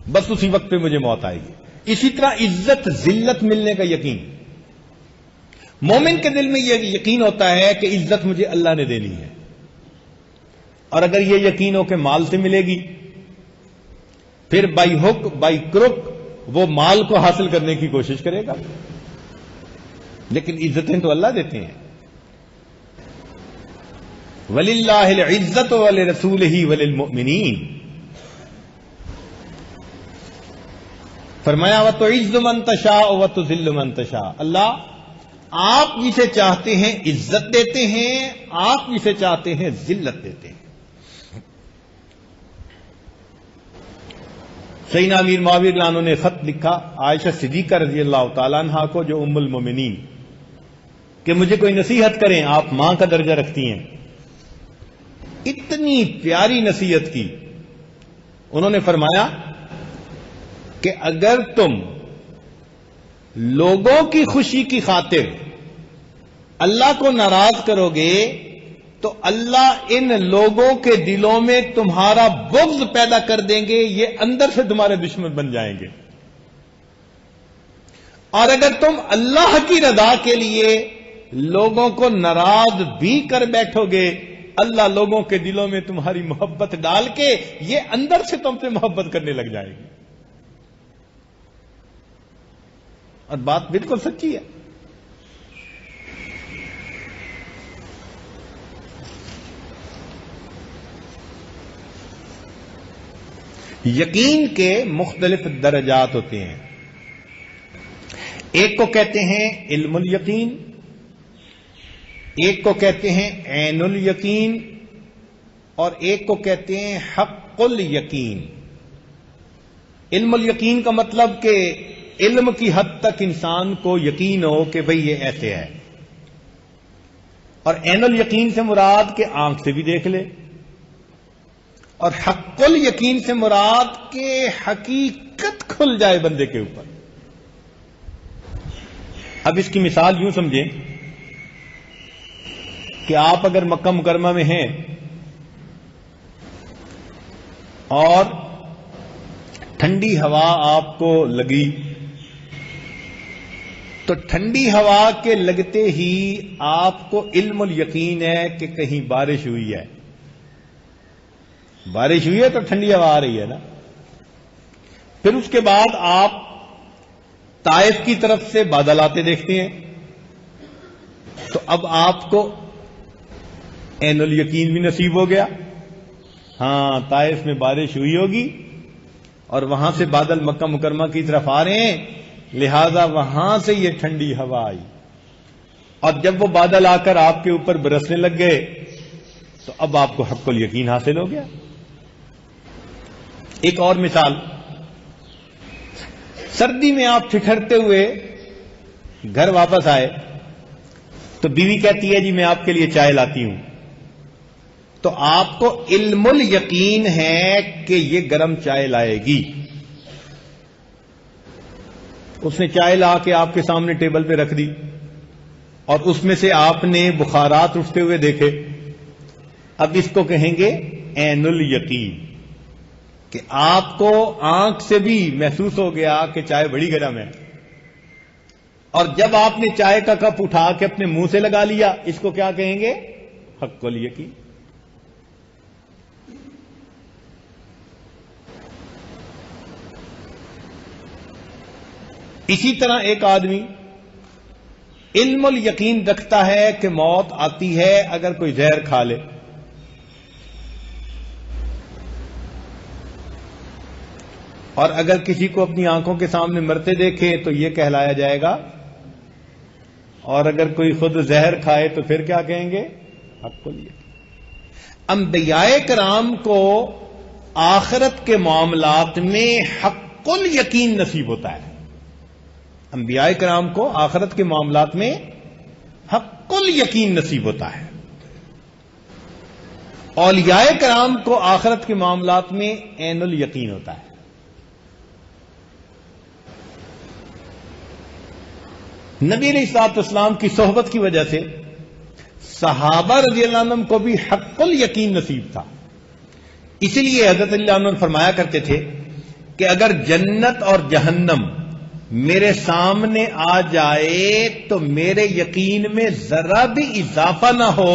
بس اسی وقت پہ مجھے موت آئے گی۔ اسی طرح عزت ذلت ملنے کا یقین، مومن کے دل میں یہ یقین ہوتا ہے کہ عزت مجھے اللہ نے دینی ہے، اور اگر یہ یقین ہو کہ مال سے ملے گی، پھر بائی ہک بائی کروک وہ مال کو حاصل کرنے کی کوشش کرے گا، لیکن عزتیں تو اللہ دیتے ہیں۔ وَلِلَّهِ الْعِزَّةُ وَلِرَسُولِهِ وَلِلْمُؤْمِنِينَ، فرمایا وَتُعِزُّ مَن تَشَاءُ وَتُذِلُّ مَن تَشَاءُ، اللہ آپ جسے چاہتے ہیں عزت دیتے ہیں، آپ جسے چاہتے ہیں ذلت دیتے ہیں۔ سیدنا امیر معاویہ رضی اللہ عنہ نے خط لکھا عائشہ صدیقہ رضی اللہ تعالیٰ عنہا کو، جو ام المومنین، کہ مجھے کوئی نصیحت کریں، آپ ماں کا درجہ رکھتی ہیں۔ اتنی پیاری نصیحت کی۔ انہوں نے فرمایا کہ اگر تم لوگوں کی خوشی کی خاطر اللہ کو ناراض کرو گے تو اللہ ان لوگوں کے دلوں میں تمہارا بغض پیدا کر دیں گے، یہ اندر سے تمہارے دشمن بن جائیں گے۔ اور اگر تم اللہ کی رضا کے لیے لوگوں کو ناراض بھی کر بیٹھو گے، اللہ لوگوں کے دلوں میں تمہاری محبت ڈال کے یہ اندر سے تم سے محبت کرنے لگ جائے گی۔ اور بات بالکل سچی ہے۔ یقین کے مختلف درجات ہوتے ہیں، ایک کو کہتے ہیں علم الیقین، ایک کو کہتے ہیں عین الیقین، اور ایک کو کہتے ہیں حق الیقین۔ علم الیقین کا مطلب کہ علم کی حد تک انسان کو یقین ہو کہ بھئی یہ ایسے ہے، اور عین الیقین سے مراد کہ آنکھ سے بھی دیکھ لے، اور حق الیقین سے مراد کہ حقیقت کھل جائے بندے کے اوپر۔ اب اس کی مثال یوں سمجھیں کہ آپ اگر مکہ مکرمہ میں ہیں اور ٹھنڈی ہوا آپ کو لگی، تو ٹھنڈی ہوا کے لگتے ہی آپ کو علم الیقین ہے کہ کہیں بارش ہوئی ہے، بارش ہوئی ہے تو ٹھنڈی ہوا آ رہی ہے نا۔ پھر اس کے بعد آپ طائف کی طرف سے بادل آتے دیکھتے ہیں، تو اب آپ کو عین الیقین بھی نصیب ہو گیا، ہاں طائف میں بارش ہوئی ہوگی اور وہاں سے بادل مکہ مکرمہ کی طرف آ رہے ہیں، لہذا وہاں سے یہ ٹھنڈی ہوا آئی، اور جب وہ بادل آ کر آپ کے اوپر برسنے لگ گئے تو اب آپ کو حق الیقین حاصل ہو گیا۔ ایک اور مثال، سردی میں آپ ٹھٹھرتے ہوئے گھر واپس آئے تو بیوی کہتی ہے جی میں آپ کے لیے چائے لاتی ہوں، تو آپ کو علم الیقین ہے کہ یہ گرم چائے لائے گی۔ اس نے چائے لا کے آپ کے سامنے ٹیبل پہ رکھ دی، اور اس میں سے آپ نے بخارات اٹھتے ہوئے دیکھے۔ اب اس کو کہیں گے عین الیقین، کہ آپ کو آنکھ سے بھی محسوس ہو گیا کہ چائے بڑی گرم ہے، اور جب آپ نے چائے کا کپ اٹھا کے اپنے منہ سے لگا لیا، اس کو کیا کہیں گے؟ حق الیقین۔ اسی طرح ایک آدمی علم الیقین رکھتا ہے کہ موت آتی ہے اگر کوئی زہر کھا لے، اور اگر کسی کو اپنی آنکھوں کے سامنے مرتے دیکھے تو یہ کہلایا جائے گا، اور اگر کوئی خود زہر کھائے تو پھر کیا کہیں گے؟ حق الیقین۔ انبیاء کرام کو آخرت کے معاملات میں حق الیقین نصیب ہوتا ہے۔ انبیاء کرام کو آخرت کے معاملات میں حق الیقین نصیب ہوتا ہے، اولیاء کرام کو آخرت کے معاملات میں عین الیقین ہوتا ہے۔ نبی علیہ الصلوۃ والسلام کی صحبت کی وجہ سے صحابہ رضی اللہ عنہم کو بھی حق الیقین نصیب تھا، اسی لیے حضرت علی عنہ فرمایا کرتے تھے کہ اگر جنت اور جہنم میرے سامنے آ جائے تو میرے یقین میں ذرا بھی اضافہ نہ ہو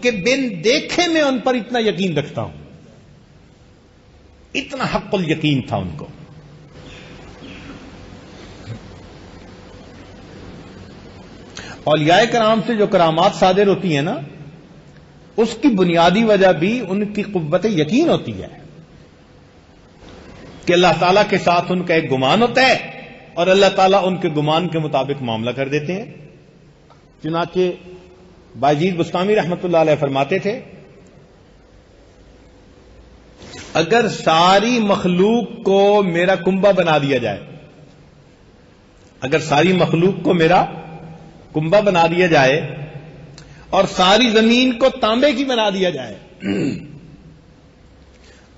کہ بن دیکھے میں ان پر اتنا یقین رکھتا ہوں۔ اتنا حق الیقین تھا ان کو۔ اولیاء کرام سے جو کرامات صادر ہوتی ہیں نا، اس کی بنیادی وجہ بھی ان کی قوت یقین ہوتی ہے کہ اللہ تعالیٰ کے ساتھ ان کا ایک گمان ہوتا ہے اور اللہ تعالیٰ ان کے گمان کے مطابق معاملہ کر دیتے ہیں۔ چنانچہ بایزید بسطامی رحمۃ اللہ علیہ فرماتے تھے، اگر ساری مخلوق کو میرا کنبہ بنا دیا جائے، اگر ساری مخلوق کو میرا کنبہ بنا دیا جائے اور ساری زمین کو تانبے کی بنا دیا جائے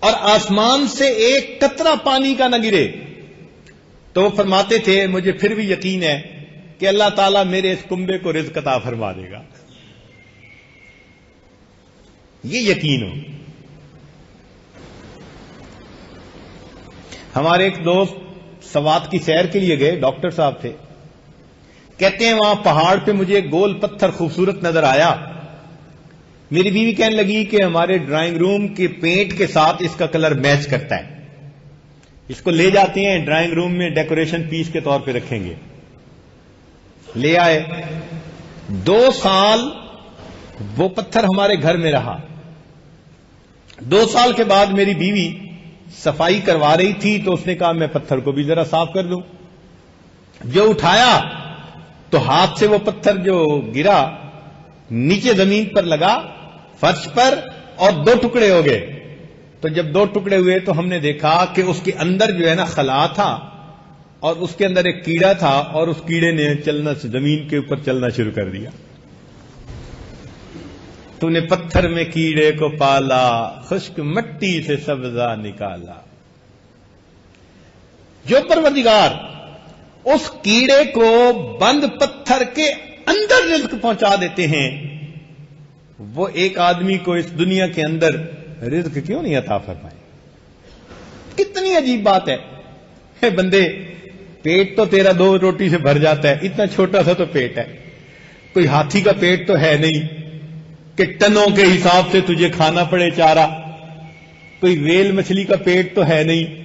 اور آسمان سے ایک قطرہ پانی کا نہ گرے، تو وہ فرماتے تھے مجھے پھر بھی یقین ہے کہ اللہ تعالیٰ میرے اس کنبے کو رزق عطا فرما دے گا۔ یہ یقین ہو۔ ہمارے ایک دوست سوات کی سیر کے لیے گئے، ڈاکٹر صاحب تھے، کہتے ہیں وہاں پہاڑ پہ مجھے گول پتھر خوبصورت نظر آیا، میری بیوی کہنے لگی کہ ہمارے ڈرائنگ روم کے پینٹ کے ساتھ اس کا کلر میچ کرتا ہے، اس کو لے جاتے ہیں ڈرائنگ روم میں ڈیکوریشن پیس کے طور پہ رکھیں گے۔ لے آئے، 2 سال وہ پتھر ہمارے گھر میں رہا۔ 2 سال کے بعد میری بیوی صفائی کروا رہی تھی تو اس نے کہا میں پتھر کو بھی ذرا صاف کر دوں۔ جو اٹھایا تو ہاتھ سے وہ پتھر جو گرا نیچے زمین پر لگا، فرش پر، اور 2 ٹکڑے ہو گئے۔ تو جب 2 ٹکڑے ہوئے تو ہم نے دیکھا کہ اس کے اندر جو ہے نا خلا تھا، اور اس کے اندر ایک کیڑا تھا، اور اس کیڑے نے زمین کے اوپر چلنا شروع کر دیا۔ تو نے پتھر میں کیڑے کو پالا، خشک مٹی سے سبزہ نکالا۔ جو پروردگار اس کیڑے کو بند پتھر کے اندر رزق پہنچا دیتے ہیں، وہ ایک آدمی کو اس دنیا کے اندر رزق کیوں نہیں عطا فرمائے؟ کتنی عجیب بات ہے۔ اے بندے، پیٹ تو تیرا 2 روٹی سے بھر جاتا ہے، اتنا چھوٹا سا تو پیٹ ہے، کوئی ہاتھی کا پیٹ تو ہے نہیں کہ ٹنوں کے حساب سے تجھے کھانا پڑے چارہ، کوئی ویل مچھلی کا پیٹ تو ہے نہیں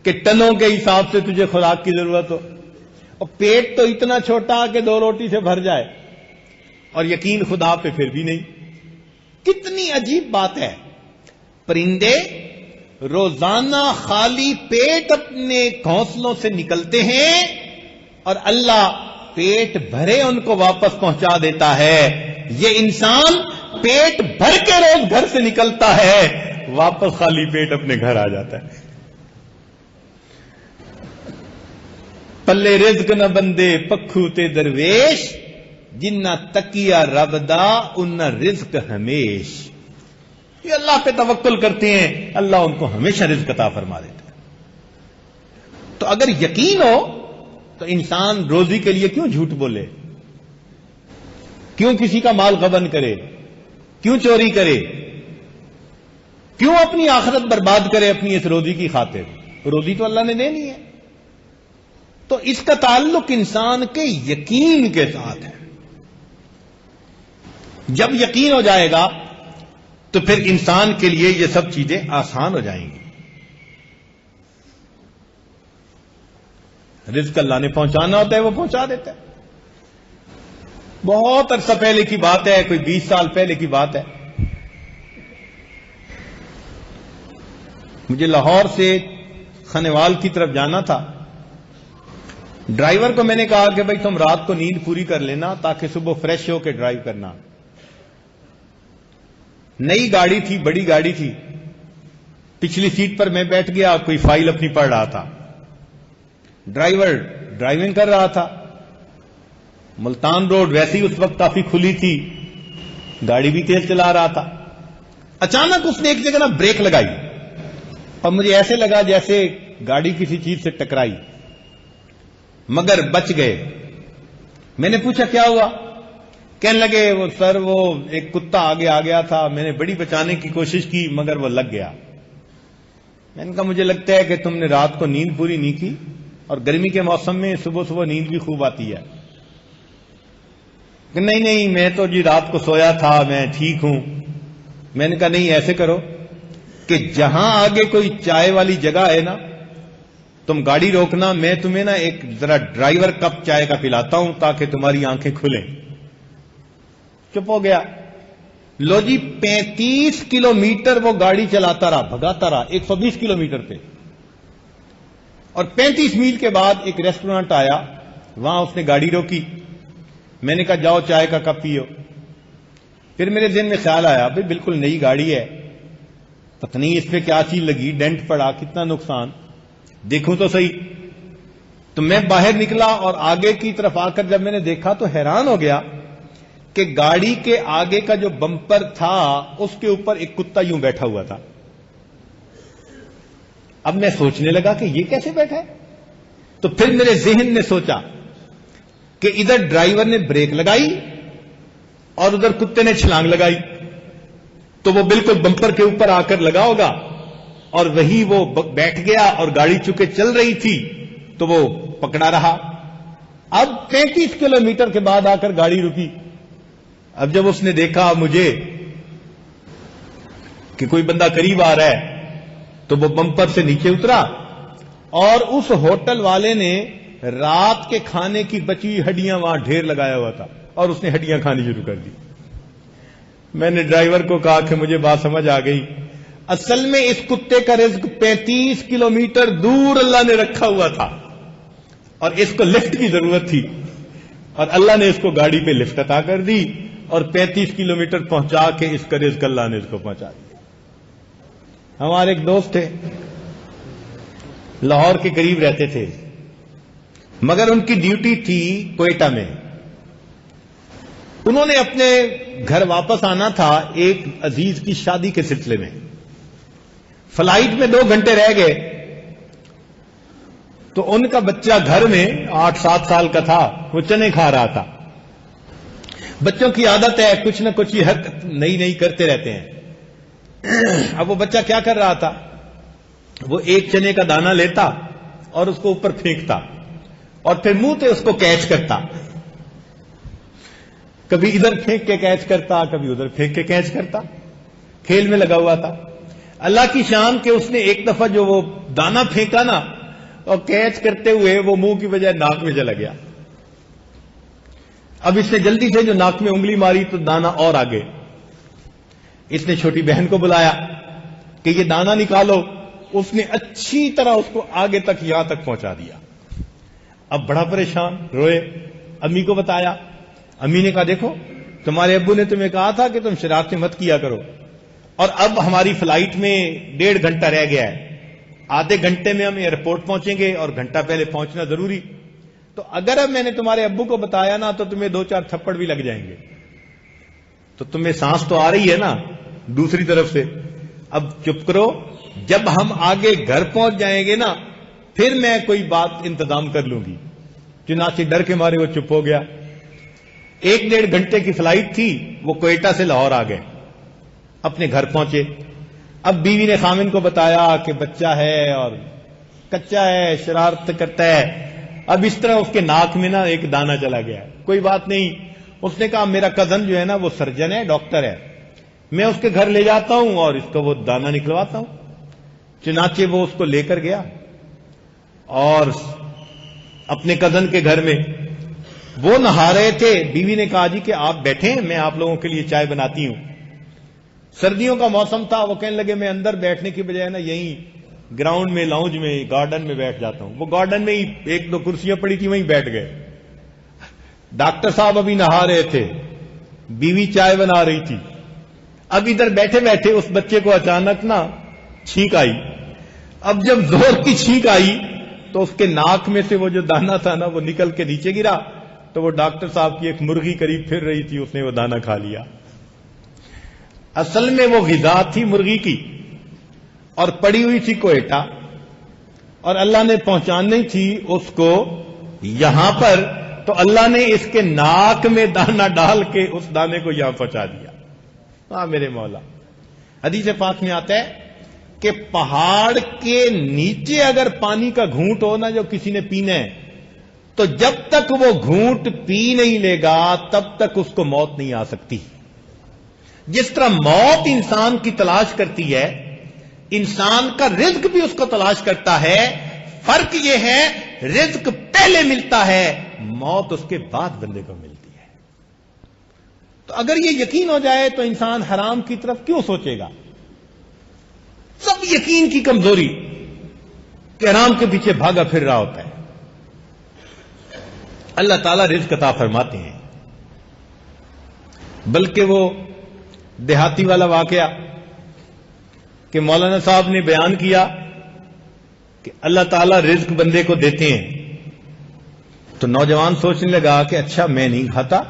کہ ٹنوں کے حساب سے تجھے خوراک کی ضرورت ہو، اور پیٹ تو اتنا چھوٹا کہ 2 روٹی سے بھر جائے، اور یقین خدا پہ پھر بھی نہیں۔ کتنی عجیب بات ہے۔ پرندے روزانہ خالی پیٹ اپنے گھونسلوں سے نکلتے ہیں اور اللہ پیٹ بھرے ان کو واپس پہنچا دیتا ہے۔ یہ انسان پیٹ بھر کے روز گھر سے نکلتا ہے، واپس خالی پیٹ اپنے گھر آ جاتا ہے۔ پلے رزق نہ بندے پکھو تے درویش، جنہ تکیا رب دا انہ رزق ہمیش۔ یہ اللہ پہ توکل کرتے ہیں، اللہ ان کو ہمیشہ رزق عطا فرما دیتا ہے۔ تو اگر یقین ہو تو انسان روزی کے لیے کیوں جھوٹ بولے، کیوں کسی کا مال غبن کرے، کیوں چوری کرے، کیوں اپنی آخرت برباد کرے اپنی اس روزی کی خاطر؟ روزی تو اللہ نے دینی ہے۔ تو اس کا تعلق انسان کے یقین کے ساتھ ہے۔ جب یقین ہو جائے گا تو پھر انسان کے لیے یہ سب چیزیں آسان ہو جائیں گی۔ رزق اللہ نے پہنچانا ہوتا ہے، وہ پہنچا دیتا ہے۔ بہت عرصہ پہلے کی بات ہے، کوئی 20 سال پہلے کی بات ہے. مجھے لاہور سے خنیوال کی طرف جانا تھا. ڈرائیور کو میں نے کہا کہ بھائی تم رات کو نیند پوری کر لینا تاکہ صبح فریش ہو کے ڈرائیو کرنا. نئی گاڑی تھی، بڑی گاڑی تھی. پچھلی سیٹ پر میں بیٹھ گیا، کوئی فائل اپنی پڑھ رہا تھا. ڈرائیور ڈرائیونگ کر رہا تھا. ملتان روڈ ویسی اس وقت کافی کھلی تھی، گاڑی بھی تیز چلا رہا تھا. اچانک اس نے ایک جگہ نا بریک لگائی اور مجھے ایسے لگا جیسے گاڑی کسی چیز سے ٹکرائی، مگر بچ گئے. میں نے پوچھا کیا ہوا؟ کہنے لگے وہ سر وہ ایک کتا آگے آ گیا تھا، میں نے بڑی بچانے کی کوشش کی مگر وہ لگ گیا. میں نے کہا مجھے لگتا ہے کہ تم نے رات کو نیند پوری نہیں کی، اور گرمی کے موسم میں صبح صبح نیند بھی خوب آتی ہے. کہ نہیں میں تو جی رات کو سویا تھا، میں ٹھیک ہوں. میں نے کہا نہیں، ایسے کرو کہ جہاں آگے کوئی چائے والی جگہ ہے نا، تم گاڑی روکنا، میں تمہیں نا ایک ذرا ڈرائیور کپ چائے کا پلاتا ہوں تاکہ تمہاری آنکھیں کھلیں. چپ ہو گیا. لو جی 35 کلومیٹر وہ گاڑی چلاتا رہا، بھگاتا رہا 120 کلومیٹر پہ، اور 35 میل کے بعد ایک ریسٹورانٹ آیا، وہاں اس نے گاڑی روکی. میں نے کہا جاؤ چائے کا کپ پیو. پھر میرے ذہن میں خیال آیا بھائی بالکل نئی گاڑی ہے، پتہ نہیں اس پہ کیا چیز لگی، ڈینٹ پڑا، کتنا نقصان، دیکھوں تو صحیح. تو میں باہر نکلا اور آگے کی طرف آ کر جب میں نے دیکھا تو حیران ہو گیا کہ گاڑی کے آگے کا جو بمپر تھا اس کے اوپر ایک کتا یوں بیٹھا ہوا تھا. اب میں سوچنے لگا کہ یہ کیسے بیٹھا ہے. تو پھر میرے ذہن نے سوچا کہ ادھر ڈرائیور نے بریک لگائی اور ادھر کتے نے چھلانگ لگائی، تو وہ بالکل بمپر کے اوپر آ کر لگا ہوگا اور وہی وہ بیٹھ گیا، اور گاڑی چونکہ چل رہی تھی تو وہ پکڑا رہا. اب 35 کلومیٹر کے بعد آ کر گاڑی رکی. اب جب اس نے دیکھا مجھے کہ کوئی بندہ قریب آ رہا ہے تو وہ بمپر سے نیچے اترا، اور اس ہوٹل والے نے رات کے کھانے کی بچی ہوئی ہڈیاں وہاں ڈھیر لگایا ہوا تھا اور اس نے ہڈیاں کھانی شروع کر دی. میں نے ڈرائیور کو کہا کہ مجھے بات سمجھ آ گئی، اصل میں اس کتے کا رزق 35 کلومیٹر دور اللہ نے رکھا ہوا تھا اور اس کو لفٹ کی ضرورت تھی، اور اللہ نے اس کو گاڑی پہ لفٹ عطا کر دی اور 35 کلومیٹر پہنچا کے اس کا رزق اللہ نے اس کو پہنچا دیا. ہمارے ایک دوست تھے، لاہور کے قریب رہتے تھے، مگر ان کی ڈیوٹی تھی کوئٹہ میں. انہوں نے اپنے گھر واپس آنا تھا ایک عزیز کی شادی کے سلسلے میں. فلائٹ میں 2 گھنٹے رہ گئے تو ان کا بچہ گھر میں 8-7 سال کا تھا، وہ چنے کھا رہا تھا. بچوں کی عادت ہے کچھ نہ کچھ حرکت نئی کرتے رہتے ہیں. اب وہ بچہ کیا کر رہا تھا، وہ ایک چنے کا دانہ لیتا اور اس کو اوپر پھینکتا اور پھر منہ سے اس کو کیچ کرتا، کبھی ادھر پھینک کے کیچ کرتا، کبھی ادھر پھینک کے کیچ کرتا، کھیل میں لگا ہوا تھا. اللہ کی شان کہ اس نے ایک دفعہ جو وہ دانہ پھینکا نا اور کیچ کرتے ہوئے وہ منہ کی بجائے ناک میں چلا گیا. اب اس نے جلدی سے جو ناک میں انگلی ماری تو دانہ اور آگے. اس نے چھوٹی بہن کو بلایا کہ یہ دانہ نکالو. اس نے اچھی طرح اس کو آگے تک یہاں تک پہنچا دیا. اب بڑا پریشان، روئے، امی کو بتایا. امی نے کہا دیکھو تمہارے ابو نے تمہیں کہا تھا کہ تم شرارتیں مت کیا کرو، اور اب ہماری فلائٹ میں 1.5 گھنٹہ رہ گیا ہے، آدھے گھنٹے میں ہم ایئرپورٹ پہنچیں گے اور گھنٹہ پہلے پہنچنا ضروری. تو اگر اب میں نے تمہارے ابو کو بتایا نا تو تمہیں 2-4 تھپڑ بھی لگ جائیں گے. تو تمہیں سانس تو آ رہی ہے نا دوسری طرف سے، اب چپ کرو، جب ہم آگے گھر پہنچ جائیں گے نا پھر میں کوئی بات انتظام کر لوں گی. چنانچہ ڈر کے مارے وہ چپ ہو گیا. 1-1.5 گھنٹے کی فلائٹ تھی، وہ کوئٹہ سے لاہور آ گئے، اپنے گھر پہنچے. اب بیوی نے خامن کو بتایا کہ بچہ ہے اور کچا ہے، شرارت کرتا ہے. اب اس طرح اس کے ناک میں نا ایک دانہ چلا گیا. کوئی بات نہیں، اس نے کہا میرا کزن جو ہے نا وہ سرجن ہے، ڈاکٹر ہے، میں اس کے گھر لے جاتا ہوں اور اس کو وہ دانہ نکلواتا ہوں. چنانچہ وہ اس کو لے کر گیا اور اپنے کزن کے گھر میں وہ نہا رہے تھے، بیوی نے کہا جی کہ آپ بیٹھیں، میں آپ لوگوں کے لیے چائے بناتی ہوں۔ سردیوں کا موسم تھا، وہ کہنے لگے میں اندر بیٹھنے کی بجائے نا یہیں گراؤنڈ میں، لاؤنج میں، گارڈن میں بیٹھ جاتا ہوں۔ وہ گارڈن میں ہی ایک دو کرسیاں پڑی تھی، وہیں بیٹھ گئے۔ ڈاکٹر صاحب ابھی نہا رہے تھے، بیوی چائے بنا رہی تھی۔ اب ادھر بیٹھے بیٹھے اس بچے کو اچانک نا چھینک آئی۔ اب جب زور کی چھینک آئی تو اس کے ناک میں سے وہ جو دانا تھا نا وہ نکل کے نیچے گرا، تو وہ ڈاکٹر صاحب کی ایک مرغی قریب پھر رہی تھی، اس نے وہ دانا کھا لیا۔ اصل میں وہ غذا تھی مرغی کی، اور پڑی ہوئی تھی کوئٹہ، اور اللہ نے پہنچانی تھی اس کو یہاں پر، تو اللہ نے اس کے ناک میں دانا ڈال کے اس دانے کو یہاں پہنچا دیا۔ ہاں میرے مولا، حدیث پاک میں آتا ہے کہ پہاڑ کے نیچے اگر پانی کا گھونٹ ہو نا جو کسی نے پینا ہے، تو جب تک وہ گھونٹ پی نہیں لے گا تب تک اس کو موت نہیں آ سکتی۔ جس طرح موت انسان کی تلاش کرتی ہے، انسان کا رزق بھی اس کو تلاش کرتا ہے، فرق یہ ہے رزق پہلے ملتا ہے، موت اس کے بعد بندے کو ملتی ہے۔ تو اگر یہ یقین ہو جائے تو انسان حرام کی طرف کیوں سوچے گا؟ سب یقین کی کمزوری کہ حرام کے پیچھے بھاگا پھر رہا ہوتا ہے۔ اللہ تعالیٰ رزق عطا فرماتے ہیں، بلکہ وہ دیہاتی والا واقعہ کہ مولانا صاحب نے بیان کیا کہ اللہ تعالیٰ رزق بندے کو دیتے ہیں، تو نوجوان سوچنے لگا کہ اچھا میں نہیں کھاتا،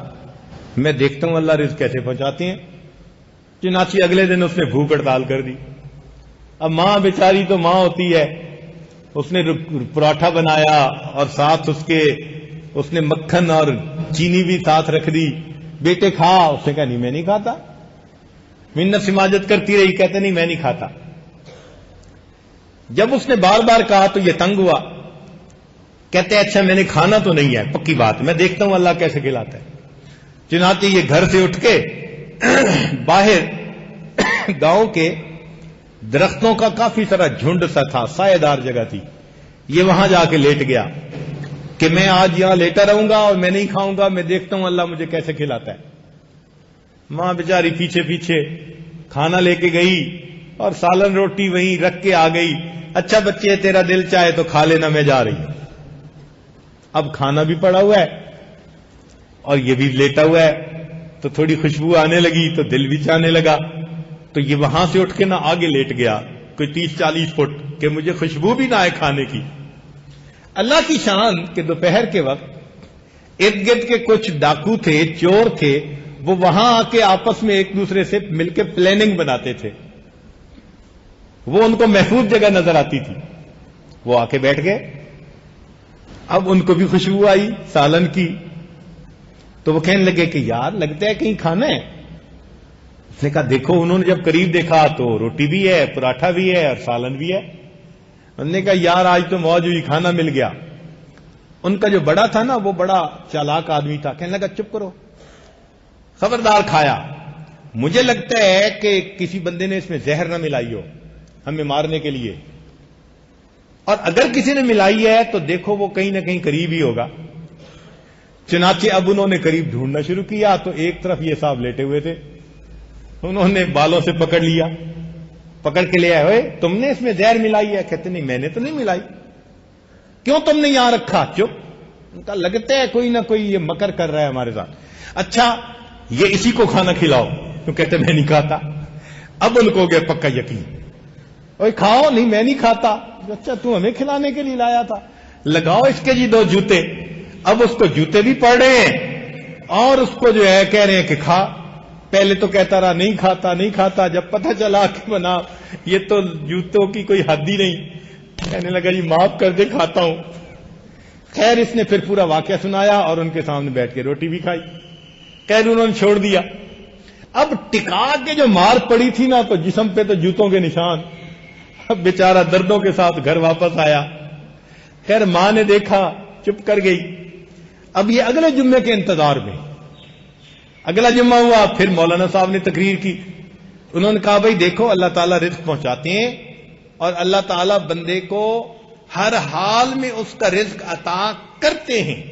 میں دیکھتا ہوں اللہ رزق کیسے پہنچاتے ہیں۔ چنانچہ اگلے دن اس نے بھوک ہڑتال کر دی۔ اب ماں بیچاری تو ماں ہوتی ہے، اس نے پراٹھا بنایا اور ساتھ اس نے مکھن اور چینی بھی ساتھ رکھ دی۔ بیٹے کھا، اس نے کہا نہیں میں نہیں کھاتا۔ منت سماجت کرتی رہی، کہتے نہیں میں نہیں کھاتا۔ جب اس نے بار بار کہا تو یہ تنگ ہوا، کہتے اچھا میں نے کھانا تو نہیں ہے، پکی بات میں دیکھتا ہوں اللہ کیسے کھلاتا ہے۔ چنانچہ یہ گھر سے اٹھ کے باہر گاؤں کے درختوں کا کافی سارا جھنڈ سا تھا، سایہ دار جگہ تھی، یہ وہاں جا کے لیٹ گیا کہ میں آج یہاں لیٹا رہوں گا اور میں نہیں کھاؤں گا، میں دیکھتا ہوں اللہ مجھے کیسے کھلاتا ہے۔ ماں بیچاری پیچھے پیچھے کھانا لے کے گئی اور سالن روٹی وہیں رکھ کے آ گئی۔ اچھا بچے تیرا دل چاہے تو کھا لینا، میں جا رہی ہوں۔ اب کھانا بھی پڑا ہوا ہے اور یہ بھی لیٹا ہوا ہے، تو تھوڑی خوشبو آنے لگی تو دل بھی چاہنے لگا، تو یہ وہاں سے اٹھ کے نہ آگے لیٹ گیا کوئی 30-40 فٹ کہ مجھے خوشبو بھی نہ آئے کھانے کی۔ اللہ کی شان کہ دوپہر کے وقت ارد گرد کے کچھ ڈاکو تھے، چور تھے، وہ وہاں آ کے آپس میں ایک دوسرے سے مل کے پلاننگ بناتے تھے، وہ ان کو محفوظ جگہ نظر آتی تھی، وہ آ کے بیٹھ گئے۔ اب ان کو بھی خوشبو آئی سالن کی، تو وہ کہنے لگے کہ یار لگتا ہے کہیں کھانا ہے۔ اس نے کہا دیکھو، انہوں نے جب قریب دیکھا تو روٹی بھی ہے، پراٹھا بھی ہے اور سالن بھی ہے۔ انہوں نے کہا یار آج تو موج ہوئی، کھانا مل گیا۔ ان کا جو بڑا تھا نا وہ بڑا چالاک آدمی تھا، کہنے لگا چپ کرو، خبردار کھایا، مجھے لگتا ہے کہ کسی بندے نے اس میں زہر نہ ملائی ہو ہمیں مارنے کے لیے، اور اگر کسی نے ملائی ہے تو دیکھو وہ کہیں نہ کہیں قریب ہی ہوگا۔ چنانچہ اب انہوں نے قریب ڈھونڈنا شروع کیا تو ایک طرف یہ صاحب لیٹے ہوئے تھے، انہوں نے بالوں سے پکڑ لیا، پکڑ کے لے آئے، ہوئے تم نے اس میں زہر ملائی ہے؟ کہتے نہیں میں نے تو نہیں ملائی۔ کیوں تم نے یہاں رکھا؟ چپ۔ ان کا لگتا ہے کوئی نہ کوئی یہ مکر کر رہا ہے ہمارے ساتھ، اچھا یہ اسی کو کھانا کھلاؤ، تو کہتے میں نہیں کھاتا۔ اب ان کو ہو گیا پکا یقین، اوے کھاؤ، نہیں میں نہیں کھاتا۔ اچھا تو ہمیں کھلانے کے لیے لایا تھا، لگاؤ اس کے جی 2 جوتے۔ اب اس کو جوتے بھی پڑ رہے ہیں اور اس کو جو ہے کہہ رہے ہیں کہ کھا۔ پہلے تو کہتا رہا نہیں کھاتا نہیں کھاتا، جب پتہ چلا کہ بنا یہ تو جوتوں کی کوئی حد ہی نہیں، کہنے لگا جی معاف کر دے کھاتا ہوں۔ خیر اس نے پھر پورا واقعہ سنایا اور ان کے سامنے بیٹھ کے روٹی بھی کھائی۔ خیر انہوں نے چھوڑ دیا۔ اب ٹکا کے جو مار پڑی تھی نا تو جسم پہ تو جوتوں کے نشان۔ اب بیچارہ دردوں کے ساتھ گھر واپس آیا۔ خیر ماں نے دیکھا، چپ کر گئی۔ اب یہ اگلے جمعے کے انتظار میں، اگلا جمعہ ہوا، پھر مولانا صاحب نے تقریر کی۔ انہوں نے کہا بھائی دیکھو اللہ تعالیٰ رزق پہنچاتے ہیں اور اللہ تعالیٰ بندے کو ہر حال میں اس کا رزق عطا کرتے ہیں،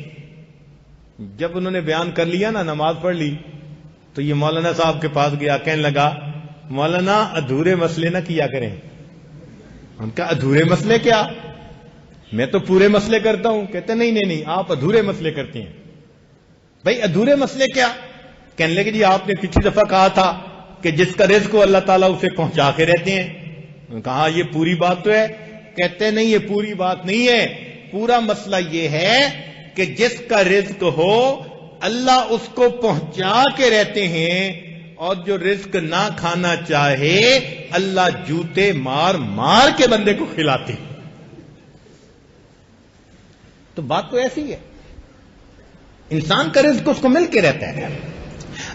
جب انہوں نے بیان کر لیا نا، نماز پڑھ لی، تو یہ مولانا صاحب کے پاس گیا، کہنے لگا مولانا ادھورے مسئلے نہ کیا کریں. ہم کہا ادھورے مسئلے کیا؟ میں تو پورے مسئلے کرتا ہوں. کہتے نہیں آپ ادھورے مسئلے کرتے ہیں. بھائی ادھورے مسئلے کیا؟ کہنے لگے جی آپ نے پچھلی دفعہ کہا تھا کہ جس کا رزق کو اللہ تعالیٰ اسے پہنچا کے رہتے ہیں. کہا یہ پوری بات تو ہے. کہتے نہیں یہ پوری بات نہیں ہے. پورا مسئلہ یہ ہے کہ جس کا رزق ہو اللہ اس کو پہنچا کے رہتے ہیں، اور جو رزق نہ کھانا چاہے اللہ جوتے مار مار کے بندے کو کھلاتے. تو بات تو ایسی ہے، انسان کا رزق اس کو مل کے رہتا ہے.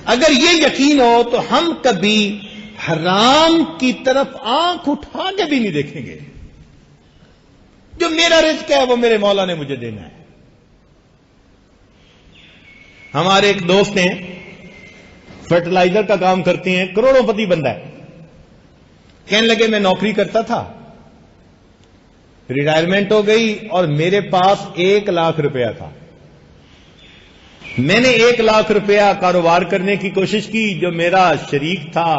اگر یہ یقین ہو تو ہم کبھی حرام کی طرف آنکھ اٹھا کے بھی نہیں دیکھیں گے. جو میرا رزق ہے وہ میرے مولا نے مجھے دینا ہے. ہمارے ایک دوست ہیں، فرٹیلائزر کا کام کرتے ہیں، کروڑوں پتی بندہ ہے. کہنے لگے میں نوکری کرتا تھا، ریٹائرمنٹ ہو گئی اور میرے پاس 1 لاکھ روپیہ تھا. میں نے 1 لاکھ روپیہ کاروبار کرنے کی کوشش کی. جو میرا شریک تھا،